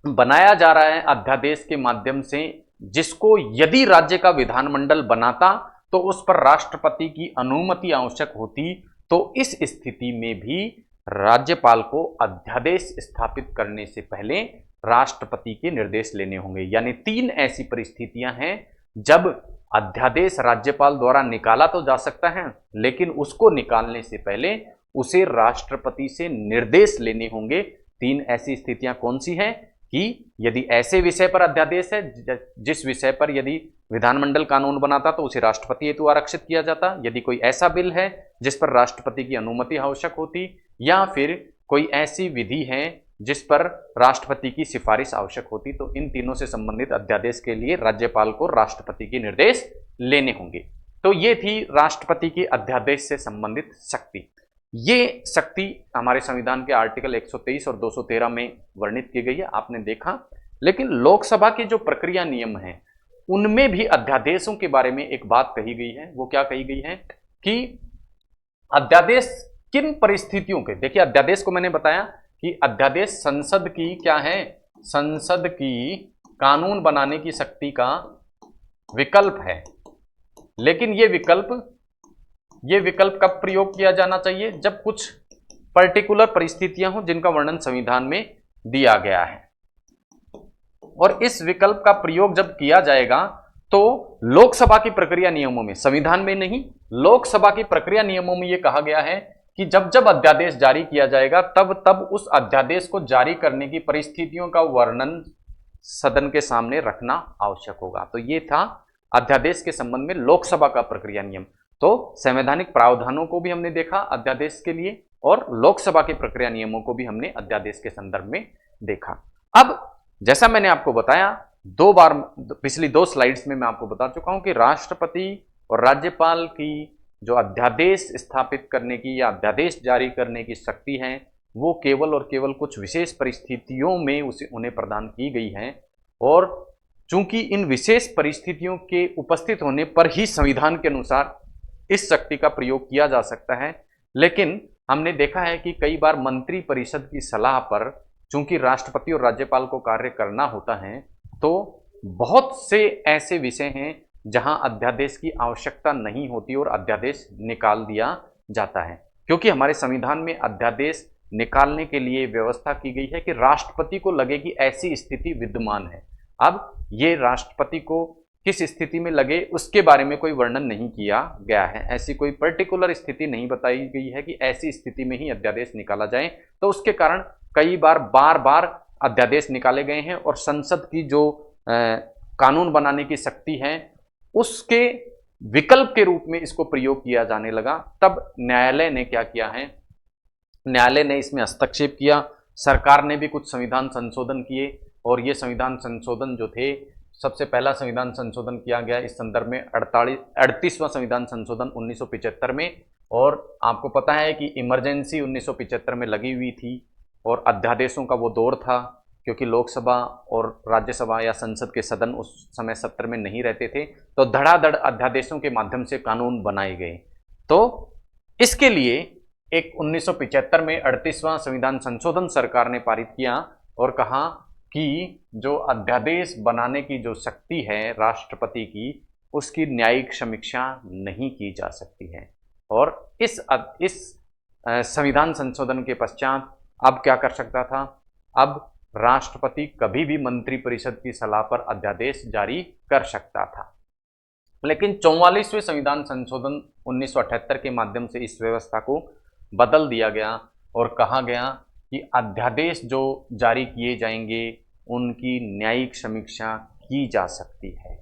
[SPEAKER 1] बनाया जा रहा है अध्यादेश के माध्यम से जिसको यदि राज्य का विधानमंडल बनाता तो उस पर राष्ट्रपति की अनुमति आवश्यक होती, तो इस स्थिति में भी राज्यपाल को अध्यादेश स्थापित करने से पहले राष्ट्रपति के निर्देश लेने होंगे। यानी 3 ऐसी परिस्थितियां हैं जब अध्यादेश राज्यपाल द्वारा निकाला तो जा सकता है लेकिन उसको निकालने से पहले उसे राष्ट्रपति से निर्देश लेने होंगे। 3 ऐसी स्थितियां कौन सी हैं? कि यदि ऐसे विषय पर अध्यादेश है जिस विषय पर यदि विधानमंडल कानून बनाता तो उसे राष्ट्रपति हेतु आरक्षित किया जाता, यदि कोई ऐसा बिल है जिस पर राष्ट्रपति की अनुमति आवश्यक होती, या फिर कोई ऐसी विधि है जिस पर राष्ट्रपति की सिफारिश आवश्यक होती, तो इन तीनों से संबंधित अध्यादेश के लिए राज्यपाल को राष्ट्रपति के निर्देश लेने होंगे। तो ये थी राष्ट्रपति के अध्यादेश से संबंधित शक्ति। ये शक्ति हमारे संविधान के आर्टिकल 123 और 213 में वर्णित की गई है, आपने देखा। लेकिन लोकसभा के जो प्रक्रिया नियम हैं उनमें भी अध्यादेशों के बारे में एक बात कही गई है। वो क्या कही गई है कि अध्यादेश किन परिस्थितियों के, देखिए अध्यादेश को मैंने बताया कि अध्यादेश संसद की क्या है? संसद की कानून बनाने की शक्ति का विकल्प है। लेकिन ये विकल्प कब प्रयोग किया जाना चाहिए? जब कुछ पर्टिकुलर परिस्थितियां हो जिनका वर्णन संविधान में दिया गया है। और इस विकल्प का प्रयोग जब किया जाएगा तो लोकसभा की प्रक्रिया नियमों में, संविधान में नहीं, लोकसभा की प्रक्रिया नियमों में यह कहा गया है कि जब जब अध्यादेश जारी किया जाएगा तब तब उस अध्यादेश को जारी करने की परिस्थितियों का वर्णन सदन के सामने रखना आवश्यक होगा। तो ये था अध्यादेश के संबंध में लोकसभा का प्रक्रिया नियम। तो संवैधानिक प्रावधानों को भी हमने देखा अध्यादेश के लिए और लोकसभा के प्रक्रिया नियमों को भी हमने अध्यादेश के संदर्भ में देखा। अब जैसा मैंने आपको बताया, दो बार पिछली 2 स्लाइड्स में मैं आपको बता चुका हूं कि राष्ट्रपति और राज्यपाल की जो अध्यादेश स्थापित करने की या अध्यादेश जारी करने की शक्ति है वो केवल और केवल कुछ विशेष परिस्थितियों में उन्हें प्रदान की गई है। और चूंकि इन विशेष परिस्थितियों के उपस्थित होने पर ही संविधान के अनुसार इस शक्ति का प्रयोग किया जा सकता है, लेकिन हमने देखा है कि कई बार मंत्री परिषद की सलाह पर चूंकि राष्ट्रपति और राज्यपाल को कार्य करना होता है तो बहुत से ऐसे विषय हैं जहां अध्यादेश की आवश्यकता नहीं होती और अध्यादेश निकाल दिया जाता है, क्योंकि हमारे संविधान में अध्यादेश निकालने के लिए व्यवस्था की गई है कि राष्ट्रपति को लगे कि ऐसी स्थिति विद्यमान है। अब ये राष्ट्रपति को किस स्थिति में लगे उसके बारे में कोई वर्णन नहीं किया गया है, ऐसी कोई पर्टिकुलर स्थिति नहीं बताई गई है कि ऐसी स्थिति में ही अध्यादेश निकाला जाए। तो उसके कारण कई बार बार अध्यादेश निकाले गए हैं और संसद की जो कानून बनाने की शक्ति है उसके विकल्प के रूप में इसको प्रयोग किया जाने लगा। तब न्यायालय ने क्या किया है, न्यायालय ने इसमें हस्तक्षेप किया, सरकार ने भी कुछ संविधान संशोधन किए और ये संविधान संशोधन जो थे, सबसे पहला संविधान संशोधन किया गया इस संदर्भ में 38वां संविधान संशोधन 1975 में। और आपको पता है कि इमरजेंसी 1975 में लगी हुई थी और अध्यादेशों का वो दौर था, क्योंकि लोकसभा और राज्यसभा या संसद के सदन उस समय सत्र में नहीं रहते थे, तो धड़ाधड़ अध्यादेशों के माध्यम से कानून बनाए गए। तो इसके लिए एक 1975 में 38वां संविधान संशोधन सरकार ने पारित किया और कहा कि जो अध्यादेश बनाने की जो शक्ति है राष्ट्रपति की, उसकी न्यायिक समीक्षा नहीं की जा सकती है। और इस संविधान संशोधन के पश्चात अब क्या कर सकता था, अब राष्ट्रपति कभी भी मंत्रिपरिषद की सलाह पर अध्यादेश जारी कर सकता था। लेकिन 44वें संविधान संशोधन 1978 के माध्यम से इस व्यवस्था को बदल दिया गया और कहा गया कि अध्यादेश जो जारी किए जाएंगे उनकी न्यायिक समीक्षा की जा सकती है।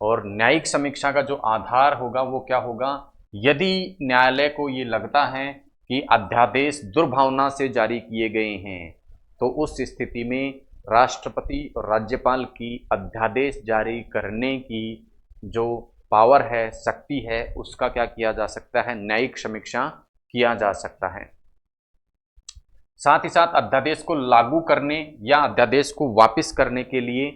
[SPEAKER 1] और न्यायिक समीक्षा का जो आधार होगा वो क्या होगा, यदि न्यायालय को ये लगता है कि अध्यादेश दुर्भावना से जारी किए गए हैं तो उस स्थिति में राष्ट्रपति और राज्यपाल की अध्यादेश जारी करने की जो पावर है, शक्ति है, उसका क्या किया जा सकता है, न्यायिक समीक्षा किया जा सकता है। साथ ही साथ अध्यादेश को लागू करने या अध्यादेश को वापस करने के लिए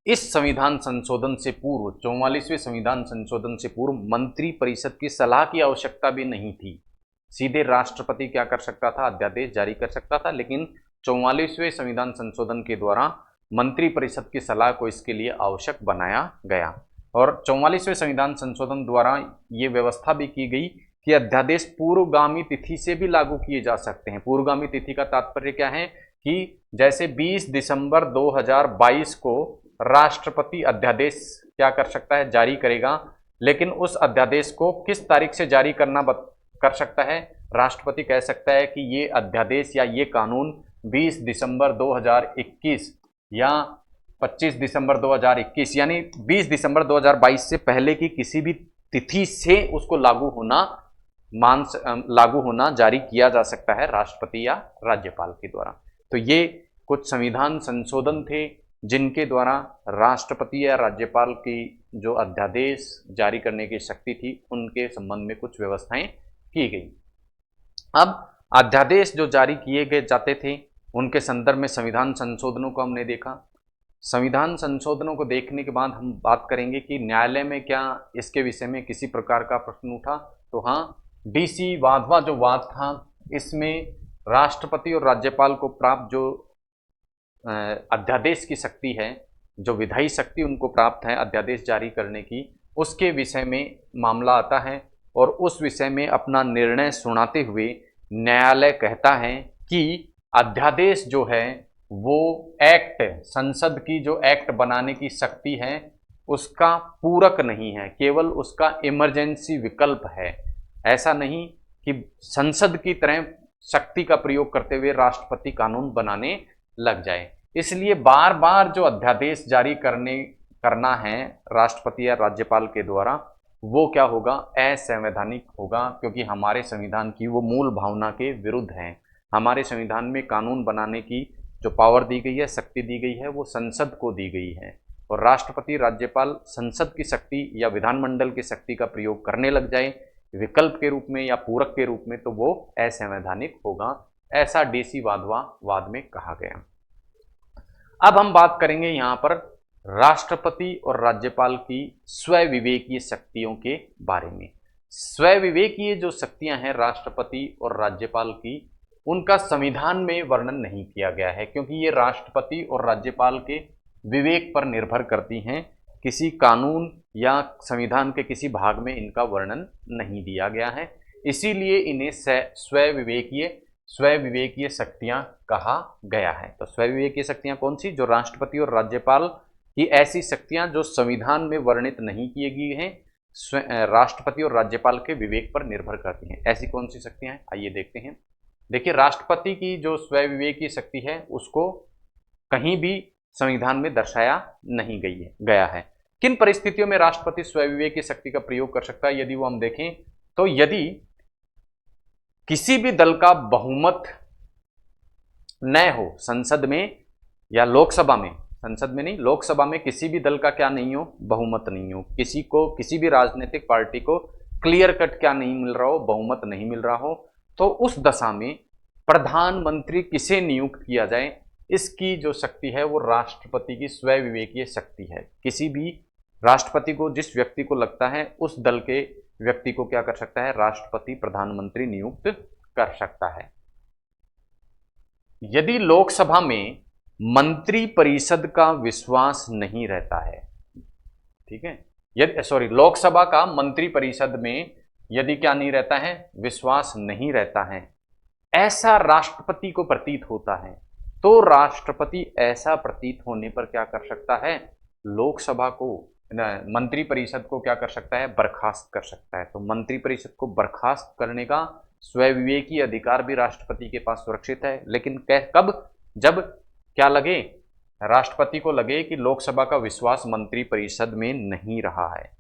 [SPEAKER 1] इस संविधान संशोधन से पूर्व, 44वें संविधान संशोधन से पूर्व मंत्री परिषद की सलाह की आवश्यकता भी नहीं थी। सीधे राष्ट्रपति क्या कर सकता था, अध्यादेश जारी कर सकता था। लेकिन 44वें संविधान संशोधन के द्वारा मंत्री परिषद की सलाह को इसके लिए आवश्यक बनाया गया। और 44वें संविधान संशोधन द्वारा ये व्यवस्था भी की गई कि अध्यादेश पूर्वगामी तिथि से भी लागू किए जा सकते हैं। पूर्वगामी तिथि का तात्पर्य क्या है कि जैसे 20 दिसंबर 2022 को राष्ट्रपति अध्यादेश क्या कर सकता है, जारी करेगा, लेकिन उस अध्यादेश को किस तारीख से जारी करना कर सकता है, राष्ट्रपति कह सकता है कि ये अध्यादेश या ये कानून 20 दिसंबर 2021 या 25 दिसंबर 2021 यानी 20 दिसंबर 2022 से पहले की किसी भी तिथि से उसको लागू होना जारी किया जा सकता है राष्ट्रपति या राज्यपाल के द्वारा। तो ये कुछ संविधान संशोधन थे जिनके द्वारा राष्ट्रपति या राज्यपाल की जो अध्यादेश जारी करने की शक्ति थी उनके संबंध में कुछ व्यवस्थाएं की गई। अब अध्यादेश जो जारी किए गए जाते थे उनके संदर्भ में संविधान संशोधनों को हमने देखा। संविधान संशोधनों को देखने के बाद हम बात करेंगे कि न्यायालय में क्या इसके विषय में किसी प्रकार का प्रश्न उठा, तो हाँ, डीसी वाधवा जो वाद था इसमें राष्ट्रपति और राज्यपाल को प्राप्त जो अध्यादेश की शक्ति है, जो विधायी शक्ति उनको प्राप्त है अध्यादेश जारी करने की, उसके विषय में मामला आता है और उस विषय में अपना निर्णय सुनाते हुए न्यायालय कहता है कि अध्यादेश जो है वो एक्ट, संसद की जो एक्ट बनाने की शक्ति है उसका पूरक नहीं है, केवल उसका इमरजेंसी विकल्प है। ऐसा नहीं कि संसद की तरह शक्ति का प्रयोग करते हुए राष्ट्रपति कानून बनाने लग जाए। इसलिए बार बार जो अध्यादेश जारी करना है राष्ट्रपति या राज्यपाल के द्वारा, वो क्या होगा, असंवैधानिक होगा, क्योंकि हमारे संविधान की वो मूल भावना के विरुद्ध है। हमारे संविधान में कानून बनाने की जो पावर दी गई है, शक्ति दी गई है, वो संसद को दी गई है, और राष्ट्रपति राज्यपाल संसद की शक्ति या विधानमंडल की शक्ति का प्रयोग करने लग जाए विकल्प के रूप में या पूरक के रूप में, तो वो असंवैधानिक होगा। ऐसा DC वाद में कहा गया। अब हम बात करेंगे यहाँ पर राष्ट्रपति और राज्यपाल की स्वविवेकीय शक्तियों के बारे में। स्वविवेकीय जो शक्तियां हैं राष्ट्रपति और राज्यपाल की, उनका संविधान में वर्णन नहीं किया गया है, क्योंकि ये राष्ट्रपति और राज्यपाल के विवेक पर निर्भर करती हैं। किसी कानून या संविधान के किसी भाग में इनका वर्णन नहीं दिया गया है, इसीलिए इन्हें स्वविवेकीय शक्तियां कहा गया है। तो स्वविवेकीय शक्तियां कौन सी? जो राष्ट्रपति और राज्यपाल की ऐसी शक्तियां जो संविधान में वर्णित नहीं किए गई हैं, राष्ट्रपति और राज्यपाल के विवेक पर निर्भर करती हैं। ऐसी कौन सी शक्तियां हैं, आइए देखते हैं। देखिए, राष्ट्रपति की जो स्वविवेकीय शक्ति है उसको कहीं भी संविधान में दर्शाया नहीं गया है। किन परिस्थितियों में राष्ट्रपति स्वविवेकीय शक्ति का प्रयोग कर सकता है, यदि वो हम देखें तो यदि किसी भी दल का बहुमत न हो संसद में या लोकसभा में, संसद में नहीं, लोकसभा में किसी भी दल का क्या नहीं हो, बहुमत नहीं हो, किसी भी राजनीतिक पार्टी को क्लियर कट क्या नहीं मिल रहा हो, बहुमत नहीं मिल रहा हो, तो उस दशा में प्रधानमंत्री किसे नियुक्त किया जाए, इसकी जो शक्ति है वो राष्ट्रपति की स्वविवेकीय शक्ति है। किसी भी राष्ट्रपति को जिस व्यक्ति को लगता है उस दल के व्यक्ति को क्या कर सकता है, राष्ट्रपति प्रधानमंत्री नियुक्त कर सकता है। यदि लोकसभा में मंत्री परिषद का विश्वास नहीं रहता है, ठीक है, लोकसभा का मंत्री परिषद में यदि क्या नहीं रहता है, विश्वास नहीं रहता है, ऐसा राष्ट्रपति को प्रतीत होता है, तो राष्ट्रपति ऐसा प्रतीत होने पर क्या कर सकता है, लोकसभा को, मंत्री परिषद को क्या कर सकता है, बर्खास्त कर सकता है। तो मंत्री परिषद को बर्खास्त करने का स्वविवेकीय अधिकार भी राष्ट्रपति के पास सुरक्षित है। लेकिन कब? जब क्या लगे, राष्ट्रपति को लगे कि लोकसभा का विश्वास मंत्री परिषद में नहीं रहा है।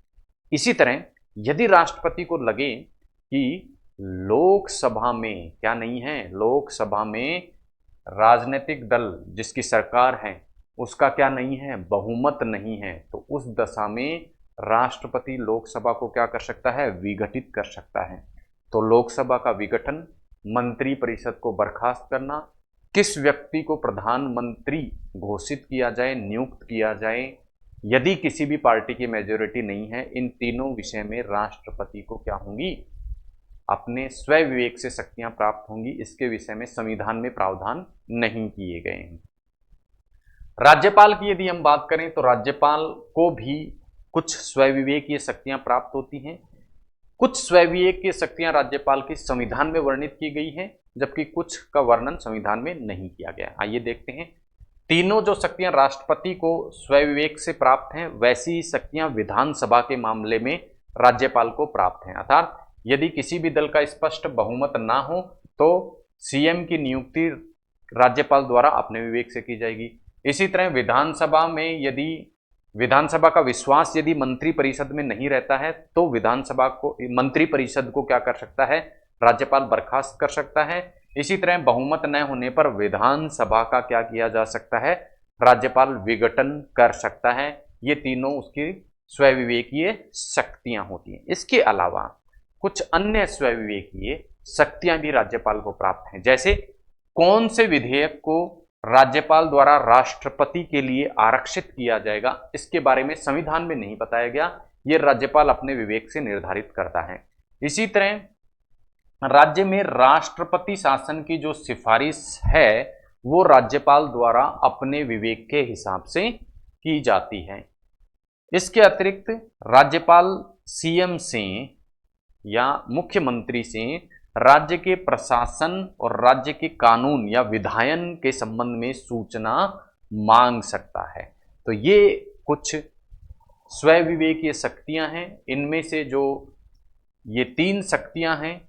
[SPEAKER 1] इसी तरह यदि राष्ट्रपति को लगे कि लोकसभा में क्या नहीं है, लोकसभा में राजनीतिक दल जिसकी सरकार है उसका क्या नहीं है, बहुमत नहीं है, तो उस दशा में राष्ट्रपति लोकसभा को क्या कर सकता है, विघटित कर सकता है। तो लोकसभा का विघटन, मंत्री परिषद को बर्खास्त करना, किस व्यक्ति को प्रधानमंत्री घोषित किया जाए, नियुक्त किया जाए, यदि किसी भी पार्टी की मेजॉरिटी नहीं है, इन तीनों विषय में राष्ट्रपति को क्या होंगी, अपने स्वविवेक से शक्तियां प्राप्त होंगी। इसके विषय में संविधान में प्रावधान नहीं किए गए हैं। राज्यपाल की यदि हम बात करें तो राज्यपाल को भी कुछ स्वविवेकीय शक्तियां प्राप्त होती हैं। कुछ स्वविवेकीय शक्तियां राज्यपाल की संविधान में वर्णित की गई हैं, जबकि कुछ का वर्णन संविधान में नहीं किया गया। आइए देखते हैं। तीनों जो शक्तियां राष्ट्रपति को स्वविवेक से प्राप्त हैं, वैसी ही शक्तियां विधानसभा के मामले में राज्यपाल को प्राप्त हैं। अर्थात यदि किसी भी दल का स्पष्ट बहुमत ना हो तो सीएम की नियुक्ति राज्यपाल द्वारा अपने विवेक से की जाएगी। इसी तरह विधानसभा में यदि विधानसभा का विश्वास यदि मंत्री परिषद में नहीं रहता है तो विधानसभा को, मंत्री परिषद को क्या कर सकता है, राज्यपाल बर्खास्त कर सकता है। इसी तरह बहुमत न होने पर विधानसभा का क्या किया जा सकता है, राज्यपाल विघटन कर सकता है। ये तीनों उसकी स्वविवेकीय शक्तियां होती हैं। इसके अलावा कुछ अन्य स्वविवेकीय शक्तियां भी राज्यपाल को प्राप्त हैं। जैसे कौन से विधेयक को राज्यपाल द्वारा राष्ट्रपति के लिए आरक्षित किया जाएगा, इसके बारे में संविधान में नहीं बताया गया, ये राज्यपाल अपने विवेक से निर्धारित करता है। इसी तरह राज्य में राष्ट्रपति शासन की जो सिफारिश है वो राज्यपाल द्वारा अपने विवेक के हिसाब से की जाती है। इसके अतिरिक्त राज्यपाल सीएम से या मुख्यमंत्री से राज्य के प्रशासन और राज्य के कानून या विधायन के संबंध में सूचना मांग सकता है। तो ये कुछ स्वयं विवेकीय शक्तियां हैं। इनमें से जो ये 3 शक्तियां हैं,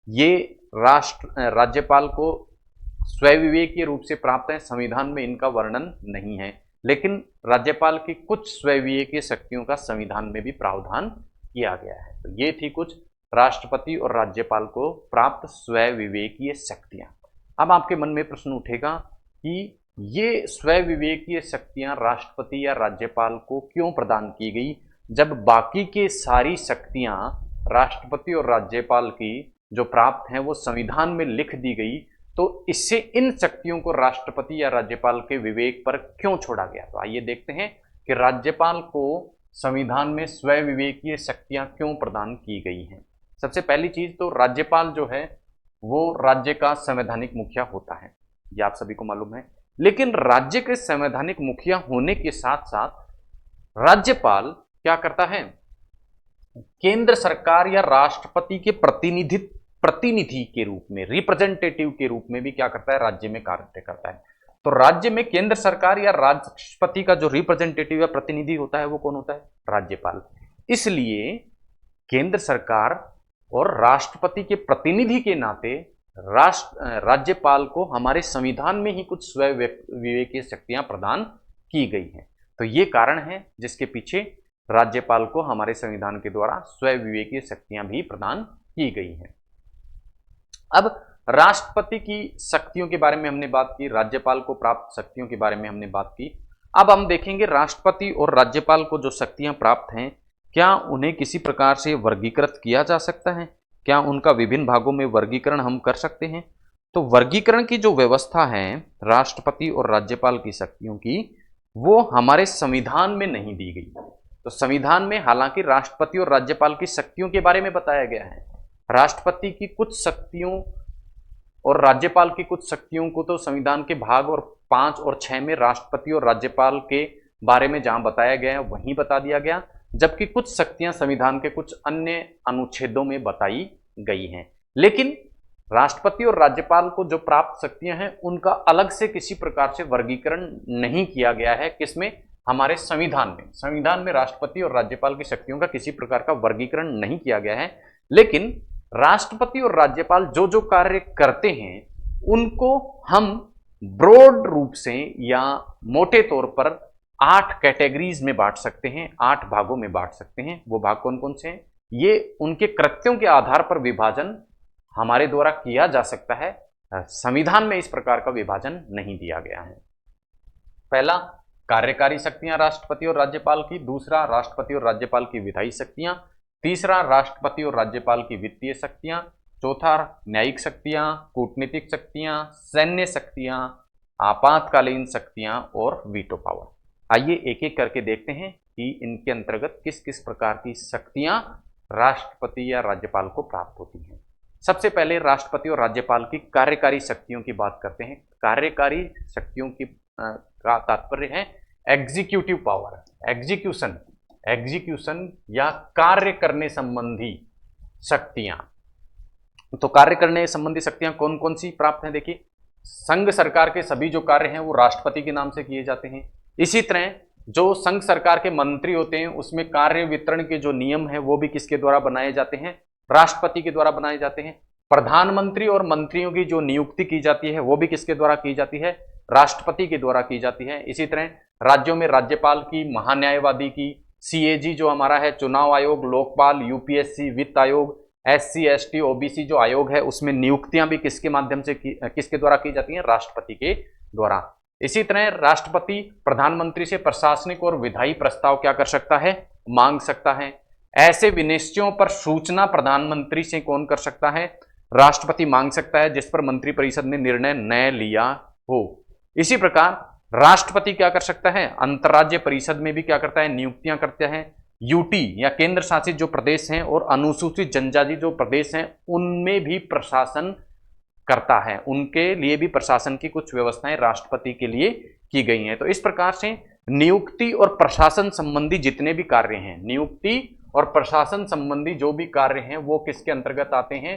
[SPEAKER 1] ये राज्यपाल को स्वयं विवेकीय रूप से प्राप्त है। संविधान में इनका वर्णन नहीं है, लेकिन राज्यपाल की कुछ स्वयं विवेकीय शक्तियों का संविधान में भी प्रावधान किया गया है। तो ये थी कुछ राष्ट्रपति और राज्यपाल को प्राप्त स्वयं विवेकीय शक्तियां। अब आपके मन में प्रश्न उठेगा कि ये स्वयं विवेकीय शक्तियां राष्ट्रपति या राज्यपाल को क्यों प्रदान की गई, जब बाकी की सारी शक्तियां राष्ट्रपति और राज्यपाल की जो प्राप्त हैं वो संविधान में लिख दी गई, तो इससे इन शक्तियों को राष्ट्रपति या राज्यपाल के विवेक पर क्यों छोड़ा गया। तो आइए देखते हैं कि राज्यपाल को संविधान में स्वयं विवेकीय शक्तियां क्यों प्रदान की गई हैं। सबसे पहली चीज तो राज्यपाल जो है वो राज्य का संवैधानिक मुखिया होता है, ये आप सभी को मालूम है। लेकिन राज्य के संवैधानिक मुखिया होने के साथ साथ राज्यपाल क्या करता है, केंद्र सरकार या राष्ट्रपति के प्रतिनिधि के रूप में, रिप्रेजेंटेटिव के रूप में भी क्या करता है, राज्य में कार्य करता है। तो राज्य में केंद्र सरकार या राष्ट्रपति का जो रिप्रेजेंटेटिव या प्रतिनिधि होता है वो कौन होता है, राज्यपाल। इसलिए केंद्र सरकार और राष्ट्रपति के प्रतिनिधि के नाते राज्यपाल को हमारे संविधान में ही कुछ स्वयं विवेकीय शक्तियां प्रदान की गई हैं। तो ये कारण है जिसके पीछे राज्यपाल को हमारे संविधान के द्वारा स्वयं विवेकीय शक्तियां भी प्रदान की गई हैं। अब राष्ट्रपति की शक्तियों के बारे में हमने बात की, राज्यपाल को प्राप्त शक्तियों के बारे में हमने बात की। अब हम देखेंगे राष्ट्रपति और राज्यपाल को जो शक्तियां प्राप्त हैं, क्या उन्हें किसी प्रकार से वर्गीकृत किया जा सकता है, क्या उनका विभिन्न भागों में वर्गीकरण हम कर सकते हैं। तो वर्गीकरण की जो व्यवस्था है राष्ट्रपति और राज्यपाल की शक्तियों की, वो हमारे संविधान में नहीं दी गई। तो संविधान में हालांकि राष्ट्रपति और राज्यपाल की शक्तियों के बारे में बताया गया है, राष्ट्रपति की कुछ शक्तियों और राज्यपाल की कुछ शक्तियों को तो संविधान के भाग और 5 और 6 में राष्ट्रपति और राज्यपाल के बारे में जहां बताया गया है वहीं बता दिया गया, जबकि कुछ शक्तियां संविधान के कुछ अन्य अनुच्छेदों में बताई गई हैं। लेकिन राष्ट्रपति और राज्यपाल को जो प्राप्त शक्तियां हैं उनका अलग से किसी प्रकार से वर्गीकरण नहीं किया गया है। किसमें, हमारे संविधान में राष्ट्रपति और राज्यपाल की शक्तियों का किसी प्रकार का वर्गीकरण नहीं किया गया है। लेकिन राष्ट्रपति और राज्यपाल जो जो कार्य करते हैं उनको हम ब्रॉड रूप से या मोटे तौर पर 8 कैटेगरीज में बांट सकते हैं, 8 भागों में बांट सकते हैं। वो भाग कौन कौन से हैं, ये उनके कृत्यों के आधार पर विभाजन हमारे द्वारा किया जा सकता है। संविधान में इस प्रकार का विभाजन नहीं दिया गया है। पहला, कार्यकारी शक्तियां राष्ट्रपति और राज्यपाल की। दूसरा, राष्ट्रपति और राज्यपाल की विधायी शक्तियां। तीसरा, राष्ट्रपति और राज्यपाल की वित्तीय शक्तियां। चौथा, न्यायिक शक्तियां, कूटनीतिक शक्तियां, सैन्य शक्तियां, आपातकालीन शक्तियां और वीटो पावर। आइए एक एक करके देखते हैं कि इनके अंतर्गत किस किस प्रकार की शक्तियां राष्ट्रपति या राज्यपाल को प्राप्त होती हैं। सबसे पहले राष्ट्रपति और राज्यपाल की कार्यकारी शक्तियों की बात करते हैं। कार्यकारी शक्तियों की का तात्पर्य है एग्जीक्यूटिव पावर, एग्जीक्यूशन या कार्य करने संबंधी शक्तियां। तो कार्य करने संबंधी शक्तियां कौन कौन सी प्राप्त हैं, देखिए, संघ सरकार के सभी जो कार्य हैं वो राष्ट्रपति के नाम से किए जाते हैं। इसी तरह जो संघ सरकार के मंत्री होते हैं उसमें कार्य वितरण के जो नियम हैं वो भी किसके द्वारा बनाए जाते हैं, राष्ट्रपति के द्वारा बनाए जाते हैं। प्रधानमंत्री और मंत्रियों की जो नियुक्ति की जाती है वो भी किसके द्वारा की जाती है, राष्ट्रपति के द्वारा की जाती है। इसी तरह राज्यों में राज्यपाल की, महान्यायवादी की, सीएजी जो हमारा है चुनाव आयोग, लोकपाल, यूपीएससी, वित्त आयोग, एससी एसटी ओबीसी जो आयोग है उसमें नियुक्तियां भी किसके माध्यम से किसके द्वारा की जाती हैं, राष्ट्रपति के द्वारा। इसी तरह राष्ट्रपति प्रधानमंत्री से प्रशासनिक और विधायी प्रस्ताव क्या कर सकता है, मांग सकता है। ऐसे विनिश्चयों पर सूचना प्रधानमंत्री से कौन कर सकता है, राष्ट्रपति मांग सकता है जिस पर मंत्रिपरिषद ने निर्णय न लिया हो। इसी प्रकार राष्ट्रपति क्या कर सकता है, अंतर्राज्य परिषद में भी क्या करता है, नियुक्तियां करता है। यूटी या केंद्र शासित जो प्रदेश हैं और अनुसूचित जनजाति जो प्रदेश हैं उनमें भी प्रशासन करता है, उनके लिए भी प्रशासन की कुछ व्यवस्थाएं राष्ट्रपति के लिए की गई हैं। तो इस प्रकार से नियुक्ति और प्रशासन संबंधी जितने भी कार्य हैं, नियुक्ति और प्रशासन संबंधी जो भी कार्य हैं वो किसके अंतर्गत आते हैं?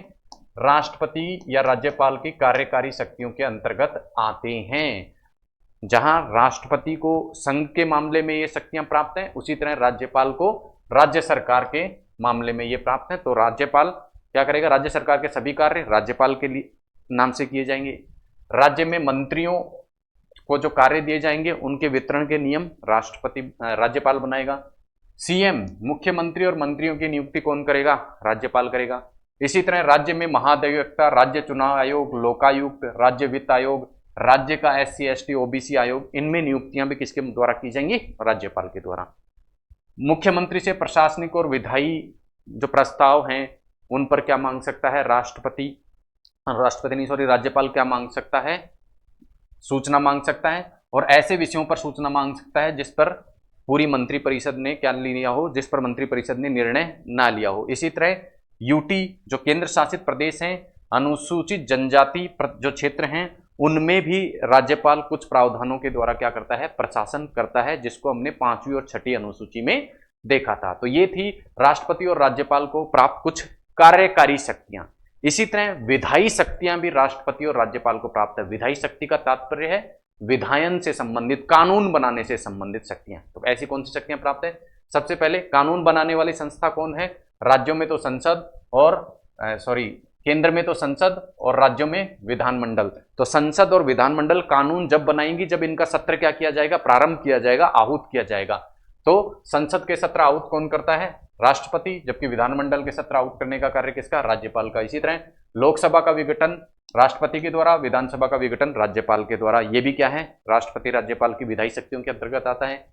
[SPEAKER 1] राष्ट्रपति या राज्यपाल की कार्यकारी शक्तियों के अंतर्गत आते हैं। जहां राष्ट्रपति को संघ के मामले में ये शक्तियां प्राप्त हैं, उसी तरह राज्यपाल को राज्य सरकार के मामले में ये प्राप्त है। तो राज्यपाल क्या करेगा? राज्य सरकार के सभी कार्य राज्यपाल के लिए नाम से किए जाएंगे। राज्य में मंत्रियों को जो कार्य दिए जाएंगे उनके वितरण के नियम राज्यपाल बनाएगा। सीएम, मुख्यमंत्री और मंत्रियों की नियुक्ति कौन करेगा? राज्यपाल करेगा। इसी तरह राज्य में महाधिवक्ता, राज्य चुनाव आयोग, लोकायुक्त, राज्य वित्त आयोग, राज्य का SC ST OBC आयोग, इनमें नियुक्तियां भी किसके द्वारा की जाएंगी? राज्यपाल के द्वारा। मुख्यमंत्री से प्रशासनिक और विधायी जो प्रस्ताव हैं उन पर क्या मांग सकता है? राज्यपाल क्या मांग सकता है? सूचना मांग सकता है। और ऐसे विषयों पर सूचना मांग सकता है जिस पर पूरी मंत्रिपरिषद ने क्या लिया हो, जिस पर मंत्रिपरिषद ने निर्णय ना लिया हो। इसी तरह यूटी जो केंद्र शासित प्रदेश हैं, अनुसूचित जनजाति जो क्षेत्र हैं, उनमें भी राज्यपाल कुछ प्रावधानों के द्वारा क्या करता है? प्रशासन करता है, जिसको हमने 5वीं और 6ठी अनुसूची में देखा था। तो ये थी राष्ट्रपति और राज्यपाल को प्राप्त कुछ कार्यकारी शक्तियां। इसी तरह विधायी शक्तियां भी राष्ट्रपति और राज्यपाल को प्राप्त है। विधायी शक्ति का तात्पर्य है विधायन से संबंधित, कानून बनाने से संबंधित शक्तियां। तो ऐसी कौन सी शक्तियां प्राप्त है? सबसे पहले कानून बनाने वाली संस्था कौन है? राज्यों में तो संसद और केंद्र में तो संसद और राज्यों में विधानमंडल। तो संसद और विधानमंडल कानून जब बनाएंगी, जब इनका सत्र क्या किया जाएगा? प्रारंभ किया जाएगा, आहूत किया जाएगा। तो संसद के सत्र आहूत कौन करता है? राष्ट्रपति, जबकि विधानमंडल के सत्र आहूत करने का कार्य किसका? राज्यपाल का। इसी तरह लोकसभा का विघटन राष्ट्रपति के द्वारा, विधानसभा का विघटन राज्यपाल के द्वारा। ये भी क्या है? राष्ट्रपति राज्यपाल की विधायी शक्तियों के अंतर्गत आता है।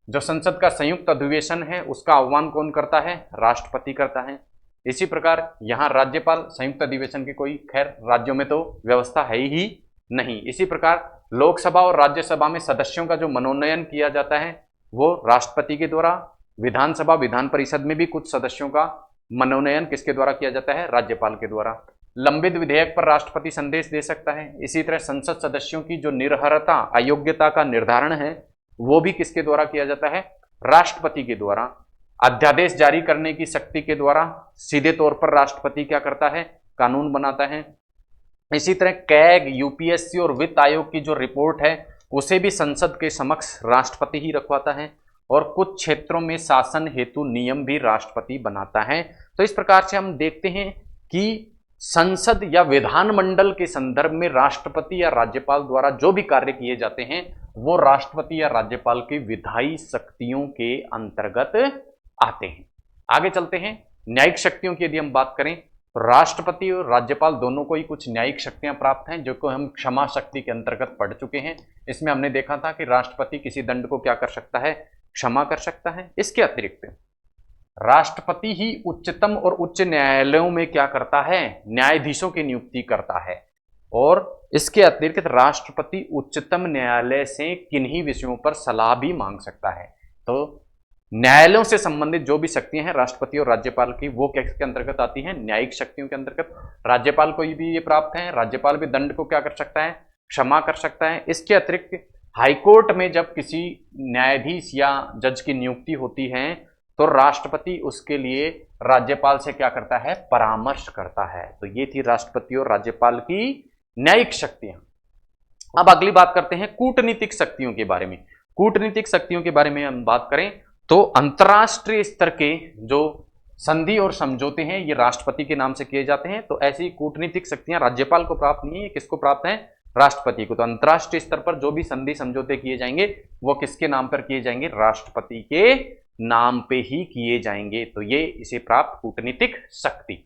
[SPEAKER 1] जो संसद का संयुक्त अधिवेशन है उसका आह्वान कौन करता है? राष्ट्रपति करता है। इसी प्रकार यहाँ राज्यपाल संयुक्त अधिवेशन की कोई खैर राज्यों में तो व्यवस्था है ही नहीं। इसी प्रकार लोकसभा और राज्यसभा में सदस्यों का जो मनोनयन किया जाता है वो राष्ट्रपति के द्वारा। विधानसभा, विधान परिषद में भी कुछ सदस्यों का मनोनयन किसके द्वारा किया जाता है? राज्यपाल के द्वारा। लंबित विधेयक पर राष्ट्रपति संदेश दे सकता है। इसी तरह संसद सदस्यों की जो निर्हरता, अयोग्यता का निर्धारण है वो भी किसके द्वारा किया जाता है? राष्ट्रपति के द्वारा। अध्यादेश जारी करने की शक्ति के द्वारा सीधे तौर पर राष्ट्रपति क्या करता है? कानून बनाता है। इसी तरह कैग, यूपीएससी और वित्त आयोग की जो रिपोर्ट है उसे भी संसद के समक्ष राष्ट्रपति ही रखवाता है। और कुछ क्षेत्रों में शासन हेतु नियम भी राष्ट्रपति बनाता है। तो इस प्रकार से हम देखते हैं कि संसद या विधानमंडल के संदर्भ में राष्ट्रपति या राज्यपाल द्वारा जो भी कार्य किए जाते हैं वो राष्ट्रपति या राज्यपाल की विधायी शक्तियों के अंतर्गत आते हैं। आगे चलते हैं। न्यायिक शक्तियों की यदि हम बात करें तो राष्ट्रपति और राज्यपाल दोनों को ही कुछ न्यायिक शक्तियां प्राप्त हैं, जो को हम क्षमा शक्ति के अंतर्गत पढ़ चुके हैं। इसमें हमने देखा था कि राष्ट्रपति किसी दंड को क्या कर सकता है? क्षमा कर सकता है। इसके अतिरिक्त राष्ट्रपति ही उच्चतम और उच्च न्यायालयों में क्या करता है? न्यायाधीशों की नियुक्ति करता है। और इसके अतिरिक्त राष्ट्रपति उच्चतम न्यायालय से किन्हीं विषयों पर सलाह भी मांग सकता है। तो न्यायालयों से संबंधित जो भी शक्तियां हैं राष्ट्रपति और राज्यपाल की, वो किसके अंतर्गत आती हैं? न्यायिक शक्तियों के अंतर्गत। राज्यपाल को भी ये प्राप्त है। राज्यपाल भी दंड को क्या कर सकता है? क्षमा कर सकता है। इसके अतिरिक्त हाईकोर्ट में जब किसी न्यायाधीश या जज की नियुक्ति होती है तो राष्ट्रपति उसके लिए राज्यपाल से क्या करता है? परामर्श करता है। तो ये थी राष्ट्रपति और राज्यपाल की न्यायिक शक्तियां। अब अगली बात करते हैं कूटनीतिक शक्तियों के बारे में। कूटनीतिक शक्तियों के बारे में हम बात करें तो अंतर्राष्ट्रीय स्तर के जो संधि और समझौते हैं ये राष्ट्रपति के नाम से किए जाते हैं। तो ऐसी कूटनीतिक शक्तियां राज्यपाल को प्राप्त नहीं है, किसको प्राप्त है? राष्ट्रपति को। तो अंतर्राष्ट्रीय स्तर पर जो भी संधि समझौते किए जाएंगे वो किसके नाम पर किए जाएंगे? राष्ट्रपति के नाम पे ही किए जाएंगे। तो ये इसे प्राप्त कूटनीतिक शक्ति।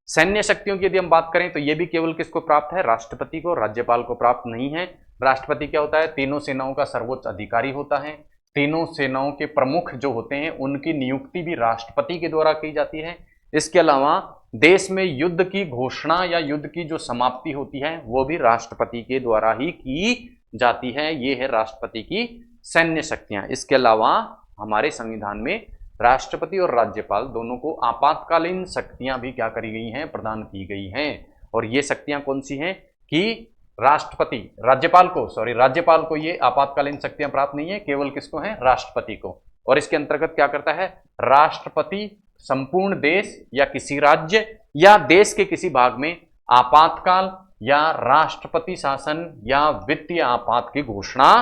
[SPEAKER 1] सैन्य शक्तियों की यदि हम बात करें तो ये भी केवल किसको प्राप्त है? राष्ट्रपति को, राज्यपाल को प्राप्त नहीं है। राष्ट्रपति क्या होता है? तीनों सेनाओं का सर्वोच्च अधिकारी होता है। तीनों सेनाओं के प्रमुख जो होते हैं उनकी नियुक्ति भी राष्ट्रपति के द्वारा की जाती है। इसके अलावा देश में युद्ध की घोषणा या युद्ध की जो समाप्ति होती है वो भी राष्ट्रपति के द्वारा ही की जाती है। ये है राष्ट्रपति की सैन्य शक्तियां। इसके अलावा हमारे संविधान में राष्ट्रपति और राज्यपाल दोनों को आपातकालीन शक्तियां भी क्या करी गई हैं? प्रदान की गई हैं। और ये शक्तियां कौन सी हैं? कि राष्ट्रपति, राज्यपाल को ये आपातकालीन शक्तियां प्राप्त नहीं है, केवल किसको है, राष्ट्रपति को। और इसके अंतर्गत क्या करता है, राष्ट्रपति संपूर्ण देश या किसी राज्य या देश के किसी भाग में आपातकाल या राष्ट्रपति शासन या वित्तीय आपात की घोषणा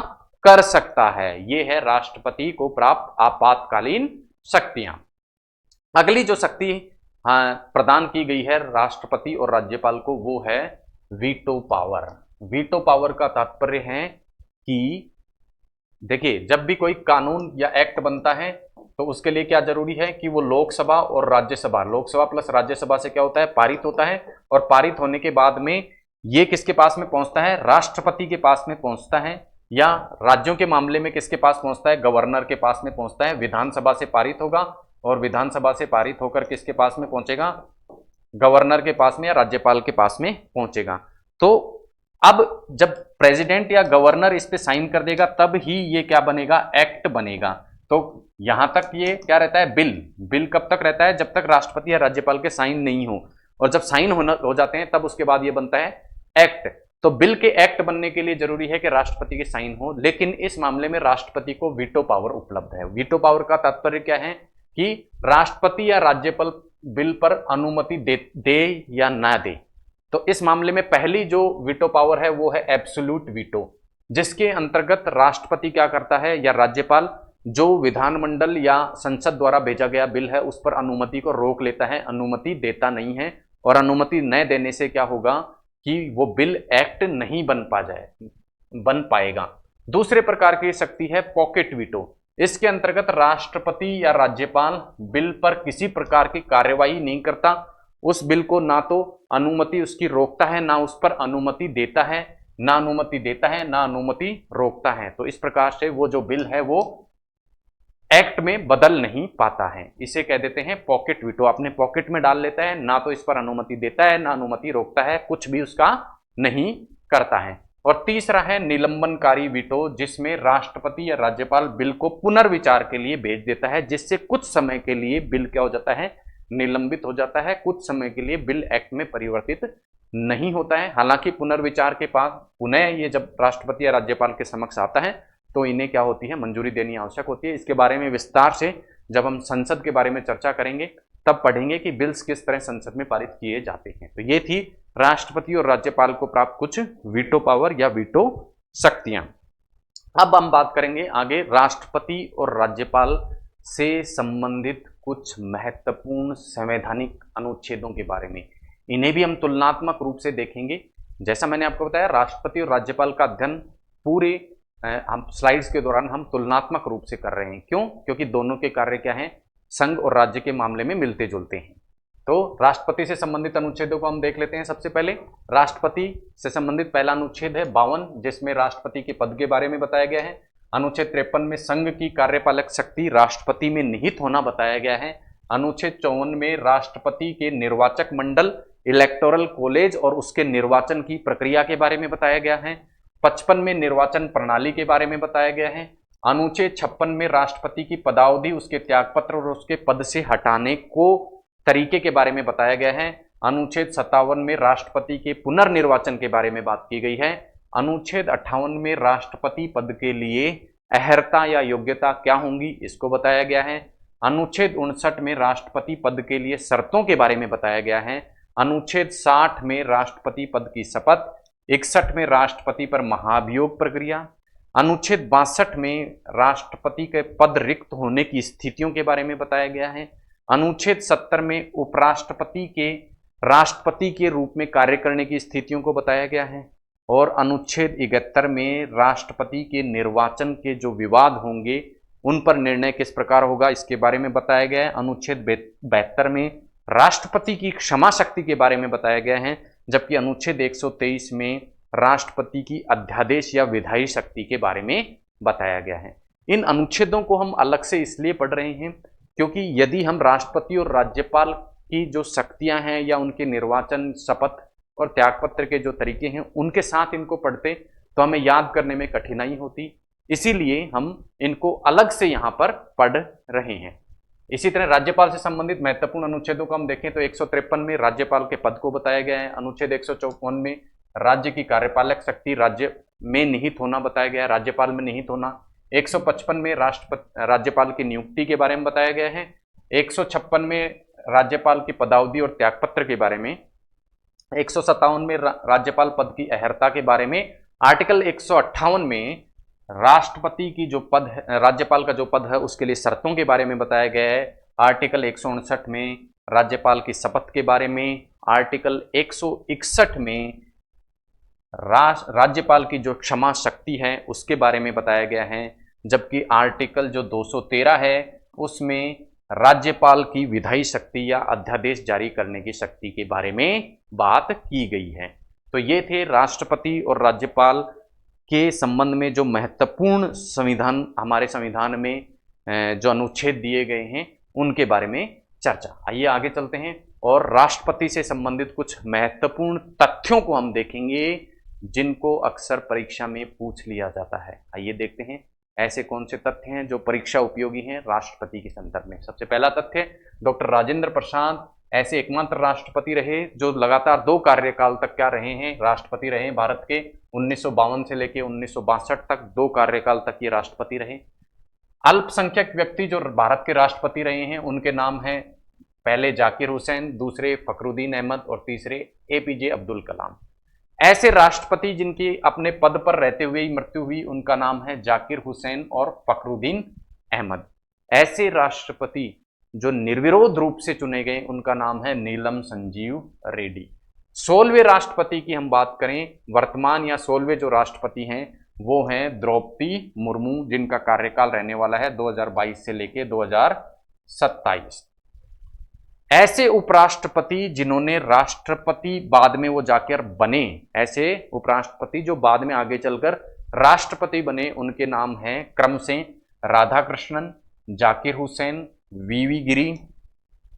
[SPEAKER 1] कर सकता है। यह है राष्ट्रपति को प्राप्त आपातकालीन शक्तियां। अगली जो शक्ति प्रदान की गई है राष्ट्रपति और राज्यपाल को, वो है वीटो पावर। वीटो पावर का तात्पर्य है कि देखिए, जब भी कोई कानून या एक्ट बनता है तो उसके लिए क्या जरूरी है कि वो लोकसभा और राज्यसभा, लोकसभा प्लस राज्यसभा से क्या होता है, पारित होता है। और पारित होने के बाद में ये किसके पास में पहुंचता है, राष्ट्रपति के पास में पहुंचता है, या राज्यों के मामले में किसके पास पहुंचता है, गवर्नर के पास में पहुंचता है। विधानसभा से पारित होगा और विधानसभा से पारित होकर किसके पास में पहुंचेगा, गवर्नर के पास में या राज्यपाल के पास में पहुंचेगा। तो अब जब प्रेसिडेंट या गवर्नर इस पे साइन कर देगा तब ही ये क्या बनेगा, एक्ट बनेगा। तो यहां तक ये क्या रहता है, बिल कब तक रहता है, जब तक राष्ट्रपति या राज्यपाल के साइन नहीं हो। और जब साइन हो जाते हैं तब उसके बाद ये बनता है एक्ट। तो बिल के एक्ट बनने के लिए जरूरी है कि राष्ट्रपति के साइन हो, लेकिन इस मामले में राष्ट्रपति को वीटो पावर उपलब्ध है। वीटो पावर का तात्पर्य क्या है कि राष्ट्रपति या राज्यपाल बिल पर अनुमति दे या ना दे। तो इस मामले में पहली जो वीटो पावर है वो है एब्सोल्यूट वीटो, जिसके अंतर्गत राष्ट्रपति क्या करता है या राज्यपाल जो विधानमंडल या संसद द्वारा भेजा गया बिल है उस पर अनुमति को रोक लेता है, अनुमति देता नहीं है। और अनुमति न देने से क्या होगा कि वो बिल एक्ट नहीं बन पाएगा। दूसरे प्रकार की शक्ति है पॉकेट वीटो। इसके अंतर्गत राष्ट्रपति या राज्यपाल बिल पर किसी प्रकार की कार्यवाही नहीं करता, उस बिल को ना तो अनुमति उसकी रोकता है, ना उस पर अनुमति देता है, ना अनुमति रोकता है। तो इस प्रकार से वो जो बिल है वो एक्ट में बदल नहीं पाता है। इसे कह देते हैं पॉकेट वीटो। अपने पॉकेट में डाल लेता है, ना तो इस पर अनुमति देता है, ना अनुमति रोकता है, कुछ भी उसका नहीं करता है। और तीसरा है निलंबनकारी वीटो, जिसमें राष्ट्रपति या राज्यपाल बिल को पुनर्विचार के लिए भेज देता है, जिससे कुछ समय के लिए बिल क्या हो जाता है, निलंबित हो जाता है। कुछ समय के लिए बिल एक्ट में परिवर्तित नहीं होता है। हालांकि पुनर्विचार के पास पुनः ये जब राष्ट्रपति या राज्यपाल के समक्ष आता है तो इन्हें क्या होती है, मंजूरी देनी आवश्यक होती है। इसके बारे में विस्तार से जब हम संसद के बारे में चर्चा करेंगे तब पढ़ेंगे कि बिल्स किस तरह संसद में पारित किए जाते हैं। तो ये थी राष्ट्रपति और राज्यपाल को प्राप्त कुछ वीटो पावर या वीटो शक्तियां। अब हम बात करेंगे आगे राष्ट्रपति और राज्यपाल से संबंधित कुछ महत्वपूर्ण संवैधानिक अनुच्छेदों के बारे में। इन्हें भी हम तुलनात्मक रूप से देखेंगे। जैसा मैंने आपको बताया, राष्ट्रपति और राज्यपाल का अध्ययन पूरे हम स्लाइड्स के दौरान हम तुलनात्मक रूप से कर रहे हैं। क्यों? क्योंकि दोनों के कार्य क्या हैं, संघ और राज्य के मामले में मिलते जुलते हैं। तो राष्ट्रपति से संबंधित अनुच्छेदों को हम देख लेते हैं। सबसे पहले राष्ट्रपति से संबंधित पहला अनुच्छेद है 52, जिसमें राष्ट्रपति के पद के बारे में बताया गया है। अनुच्छेद 53 में संघ की कार्यपालक शक्ति राष्ट्रपति में निहित होना बताया गया है। अनुच्छेद 54 में राष्ट्रपति के निर्वाचक मंडल इलेक्टोरल कॉलेज और उसके निर्वाचन की प्रक्रिया के बारे में बताया गया है। 55 में निर्वाचन प्रणाली के बारे में बताया गया है। अनुच्छेद 56 में राष्ट्रपति की पदावधि, उसके त्यागपत्र और उसके पद से हटाने को तरीके के बारे में बताया गया है। अनुच्छेद 57 में राष्ट्रपति के पुनर्निर्वाचन के बारे में बात की गई है। अनुच्छेद 58 में राष्ट्रपति पद के लिए अहर्ता या योग्यता क्या होंगी, इसको बताया गया है। अनुच्छेद 59 में राष्ट्रपति पद के लिए शर्तों के बारे में बताया गया है। अनुच्छेद 60 में राष्ट्रपति पद की शपथ। 61 में राष्ट्रपति पर महाभियोग प्रक्रिया। अनुच्छेद 62 में राष्ट्रपति के पद रिक्त होने की स्थितियों के बारे में बताया गया है। अनुच्छेद 70 में उपराष्ट्रपति के राष्ट्रपति के रूप में कार्य करने की स्थितियों को बताया गया है। और अनुच्छेद 71 में राष्ट्रपति के निर्वाचन के जो विवाद होंगे उन पर निर्णय किस प्रकार होगा, इसके बारे में बताया गया है। अनुच्छेद 72 में राष्ट्रपति की क्षमा शक्ति के बारे में बताया गया है, जबकि अनुच्छेद 123 में राष्ट्रपति की अध्यादेश या विधायी शक्ति के बारे में बताया गया है। इन अनुच्छेदों को हम अलग से इसलिए पढ़ रहे हैं क्योंकि यदि हम राष्ट्रपति और राज्यपाल की जो शक्तियां हैं या उनके निर्वाचन, शपथ और त्यागपत्र के जो तरीके हैं उनके साथ इनको पढ़ते तो हमें याद करने में कठिनाई होती, इसीलिए हम इनको अलग से यहाँ पर पढ़ रहे हैं। इसी तरह राज्यपाल से संबंधित महत्वपूर्ण अनुच्छेदों को हम देखें तो 153 में राज्यपाल के पद को बताया गया है। अनुच्छेद 154 में राज्य की कार्यपालक शक्ति राज्य में निहित होना बताया गया है, राज्यपाल में निहित होना। 155 में राज्यपाल की नियुक्ति के बारे में बताया गया है। 156 में राज्यपाल की पदावधि और त्यागपत्र के बारे में। 157 में राज्यपाल पद की अहर्ता के बारे में। आर्टिकल 158 में राष्ट्रपति की जो पद है, राज्यपाल का जो पद है उसके लिए शर्तों के बारे में बताया गया है। आर्टिकल 159 में राज्यपाल की शपथ के बारे में। आर्टिकल 161 में राज्यपाल की जो क्षमा शक्ति है उसके बारे में बताया गया है। जबकि आर्टिकल जो 213 है उसमें राज्यपाल की विधायी शक्ति या अध्यादेश जारी करने की शक्ति के बारे में बात की गई है। तो ये थे राष्ट्रपति और राज्यपाल के संबंध में जो महत्वपूर्ण संविधान, हमारे संविधान में जो अनुच्छेद दिए गए हैं उनके बारे में चर्चा। आइए आगे चलते हैं और राष्ट्रपति से संबंधित कुछ महत्वपूर्ण तथ्यों को हम देखेंगे जिनको अक्सर परीक्षा में पूछ लिया जाता है। आइए देखते हैं ऐसे कौन से तथ्य हैं जो परीक्षा उपयोगी हैं राष्ट्रपति के संदर्भ में। सबसे पहला तथ्य, डॉक्टर राजेंद्र प्रसाद ऐसे एकमात्र राष्ट्रपति रहे जो लगातार 2 कार्यकाल तक क्या रहे हैं, राष्ट्रपति रहे। भारत के 1952 से लेकर 1962 तक 2 कार्यकाल तक ये राष्ट्रपति रहे। अल्पसंख्यक व्यक्ति जो भारत के राष्ट्रपति रहे हैं उनके नाम हैं, पहले जाकिर हुसैन, दूसरे फखरुद्दीन अहमद और तीसरे एपीजे अब्दुल कलाम। ऐसे राष्ट्रपति जिनकी अपने पद पर रहते हुए ही मृत्यु हुई उनका नाम है जाकिर हुसैन और फखरुद्दीन अहमद। ऐसे राष्ट्रपति जो निर्विरोध रूप से चुने गए उनका नाम है नीलम संजीव रेड्डी। 16वें राष्ट्रपति की हम बात करें, वर्तमान या 16वें जो राष्ट्रपति हैं वो हैं द्रौपदी मुर्मू, जिनका कार्यकाल रहने वाला है 2022 से लेकर 2027। ऐसे उपराष्ट्रपति जिन्होंने राष्ट्रपति बाद में वो जाकर बने, ऐसे उपराष्ट्रपति जो बाद में आगे चलकर राष्ट्रपति बने, उनके नाम हैं क्रम से राधाकृष्णन, जाकिर हुसैन, वीवी गिरी,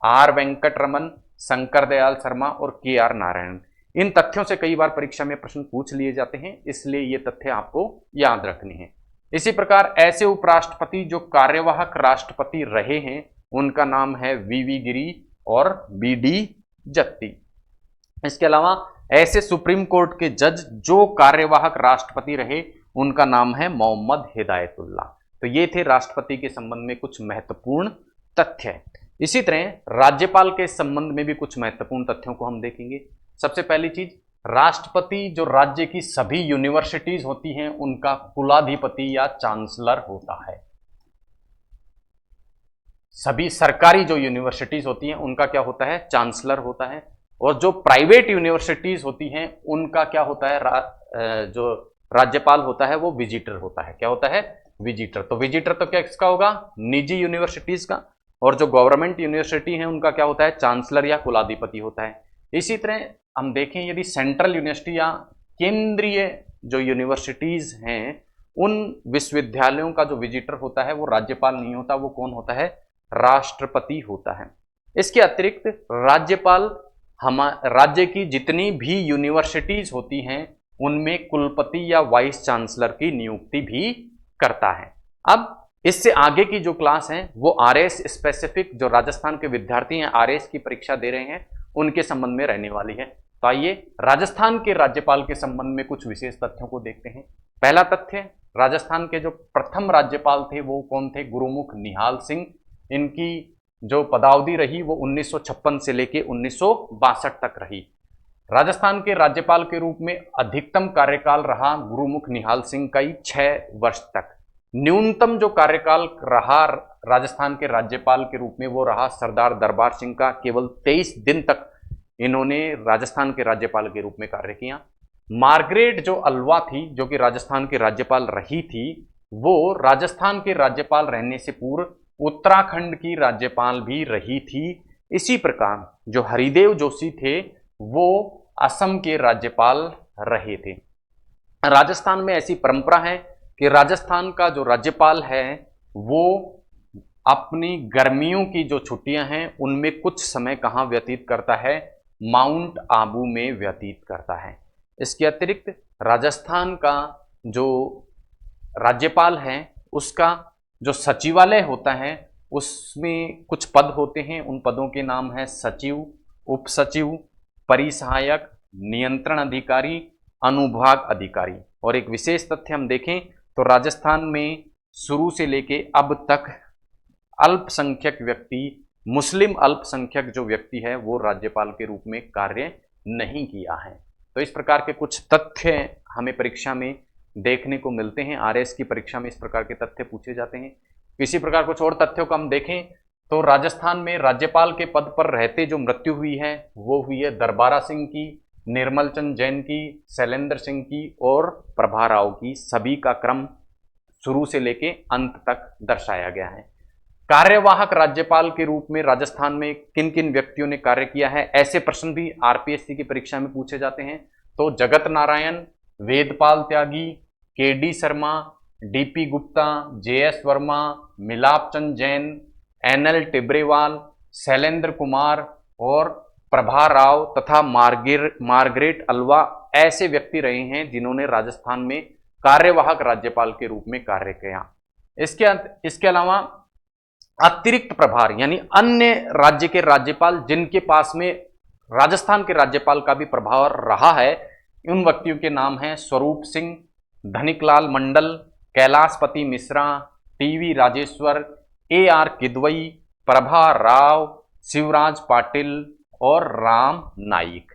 [SPEAKER 1] आर वेंकट रमन, शंकर दयाल शर्मा और के आर नारायण। इन तथ्यों से कई बार परीक्षा में प्रश्न पूछ लिए जाते हैं, इसलिए ये तथ्य आपको याद रखने हैं। इसी प्रकार ऐसे उपराष्ट्रपति जो कार्यवाहक राष्ट्रपति रहे हैं उनका नाम है वीवी गिरी और बीडी जत्ती। इसके अलावा ऐसे सुप्रीम कोर्ट के जज जो कार्यवाहक राष्ट्रपति रहे उनका नाम है मोहम्मद हिदायतुल्ला। तो ये थे राष्ट्रपति के संबंध में कुछ महत्वपूर्ण तथ्य। इसी तरह राज्यपाल के संबंध में भी कुछ महत्वपूर्ण तथ्यों को हम देखेंगे। सबसे पहली चीज, राष्ट्रपति जो राज्य की सभी यूनिवर्सिटीज होती हैं उनका कुलाधिपति या चांसलर होता है। सभी सरकारी जो यूनिवर्सिटीज होती हैं उनका क्या होता है, चांसलर होता है। और जो प्राइवेट यूनिवर्सिटीज होती हैं उनका क्या होता है, जो राज्यपाल होता है वो विजिटर होता है। क्या होता है, विजिटर। तो विजिटर तो क्या किसका होगा, निजी यूनिवर्सिटीज का। और जो गवर्नमेंट यूनिवर्सिटी है उनका क्या होता है, चांसलर या कुलाधिपति होता है। इसी तरह हम देखें यदि सेंट्रल यूनिवर्सिटी या केंद्रीय जो यूनिवर्सिटीज हैं उन विश्वविद्यालयों का जो विजिटर होता है वो राज्यपाल नहीं होता, वो कौन होता है, राष्ट्रपति होता है। इसके अतिरिक्त राज्यपाल राज्य की जितनी भी यूनिवर्सिटीज होती हैं उनमें कुलपति या वाइस चांसलर की नियुक्ति भी करता है। अब इससे आगे की जो क्लास है वो आरएस स्पेसिफिक, जो राजस्थान के विद्यार्थी हैं आरएस की परीक्षा दे रहे हैं उनके संबंध में रहने वाली है। तो आइए राजस्थान के राज्यपाल के संबंध में कुछ विशेष तथ्यों को देखते हैं। पहला तथ्य, राजस्थान के जो प्रथम राज्यपाल थे वो कौन थे, गुरुमुख निहाल सिंह। इनकी जो पदावधि रही वो 1956 से लेकर 1962 तक रही। राजस्थान के राज्यपाल के रूप में अधिकतम कार्यकाल रहा गुरुमुख निहाल सिंह का ही 6 वर्ष तक। न्यूनतम जो कार्यकाल रहा राजस्थान के राज्यपाल के रूप में वो रहा सरदार दरबार सिंह का, केवल 23 दिन तक इन्होंने राजस्थान के राज्यपाल के रूप में कार्य किया। मार्गरेट जो अल्वा थी, जो कि राजस्थान की राज्यपाल रही थी, वो राजस्थान के राज्यपाल रहने से पूर्व उत्तराखंड की राज्यपाल भी रही थी। इसी प्रकार जो हरिदेव जोशी थे वो असम के राज्यपाल रहे थे। राजस्थान में ऐसी परंपरा है कि राजस्थान का जो राज्यपाल है वो अपनी गर्मियों की जो छुट्टियां हैं उनमें कुछ समय कहाँ व्यतीत करता है, माउंट आबू में व्यतीत करता है। इसके अतिरिक्त राजस्थान का जो राज्यपाल है उसका जो सचिवालय होता है उसमें कुछ पद होते हैं। उन पदों के नाम है सचिव, उप सचिव, परिसहायक, नियंत्रण अधिकारी अनुभाग अधिकारी। और एक विशेष तथ्य हम देखें तो राजस्थान में शुरू से लेके अब तक अल्पसंख्यक व्यक्ति, मुस्लिम अल्पसंख्यक जो व्यक्ति है वो राज्यपाल के रूप में कार्य नहीं किया है। तो इस प्रकार के कुछ तथ्य हमें परीक्षा में देखने को मिलते हैं। आरएस की परीक्षा में इस प्रकार के तथ्य पूछे जाते हैं। इसी प्रकार कुछ और तथ्यों को हम देखें तो राजस्थान में राज्यपाल के पद पर रहते जो मृत्यु हुई है वो हुई है दरबारा सिंह की, निर्मल चंद जैन की, शैलेंद्र सिंह की और प्रभा राव की। सभी का क्रम शुरू से लेके अंत तक दर्शाया गया है। कार्यवाहक राज्यपाल के रूप में राजस्थान में किन किन व्यक्तियों ने कार्य किया है, ऐसे प्रश्न भी आरपीएससी की परीक्षा में पूछे जाते हैं। तो Jagat Narayan, Vedpal Tyagi, KD Sharma, DP Gupta, JS Varma, Milap Chand Jain, NL Tibrewal, Shailendra Kumar और प्रभा राव तथा मार्गरेट अल्वा ऐसे व्यक्ति रहे हैं जिन्होंने राजस्थान में कार्यवाहक राज्यपाल के रूप में कार्य किया। इसके अलावा अतिरिक्त प्रभार यानी अन्य राज्य के राज्यपाल जिनके पास में राजस्थान के राज्यपाल का भी प्रभाव रहा है, उन व्यक्तियों के नाम हैं स्वरूप सिंह, धनिकलाल मंडल, कैलाशपति मिश्रा, टीवी राजेश्वर, AR किदवई, प्रभा राव, शिवराज पाटिल और राम नाईक।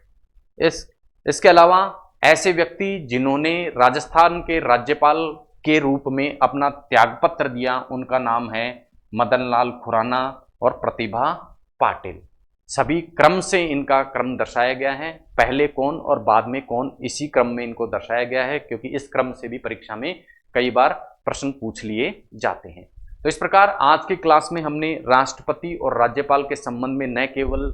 [SPEAKER 1] इसके अलावा ऐसे व्यक्ति जिन्होंने राजस्थान के राज्यपाल के रूप में अपना त्यागपत्र दिया, उनका नाम है मदनलाल खुराना और प्रतिभा पाटिल। सभी क्रम से इनका क्रम दर्शाया गया है, पहले कौन और बाद में कौन, इसी क्रम में इनको दर्शाया गया है, क्योंकि इस क्रम से भी परीक्षा में कई बार प्रश्न पूछ लिए जाते हैं। तो इस प्रकार आज की क्लास में हमने राष्ट्रपति और राज्यपाल के संबंध में न केवल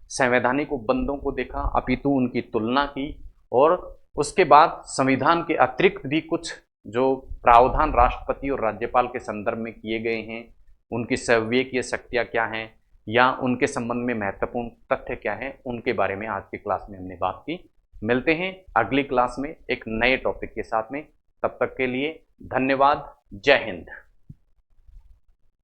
[SPEAKER 1] संवैधानिक उपबंधों को देखा अपितु उनकी तुलना की, और उसके बाद संविधान के अतिरिक्त भी कुछ जो प्रावधान राष्ट्रपति और राज्यपाल के संदर्भ में किए गए हैं, उनकी संवैधानिक शक्तियाँ क्या हैं या उनके संबंध में महत्वपूर्ण तथ्य क्या हैं, उनके बारे में आज की क्लास में हमने बात की। मिलते हैं अगली क्लास में एक नए टॉपिक के साथ में। तब तक के लिए धन्यवाद। जय हिंद।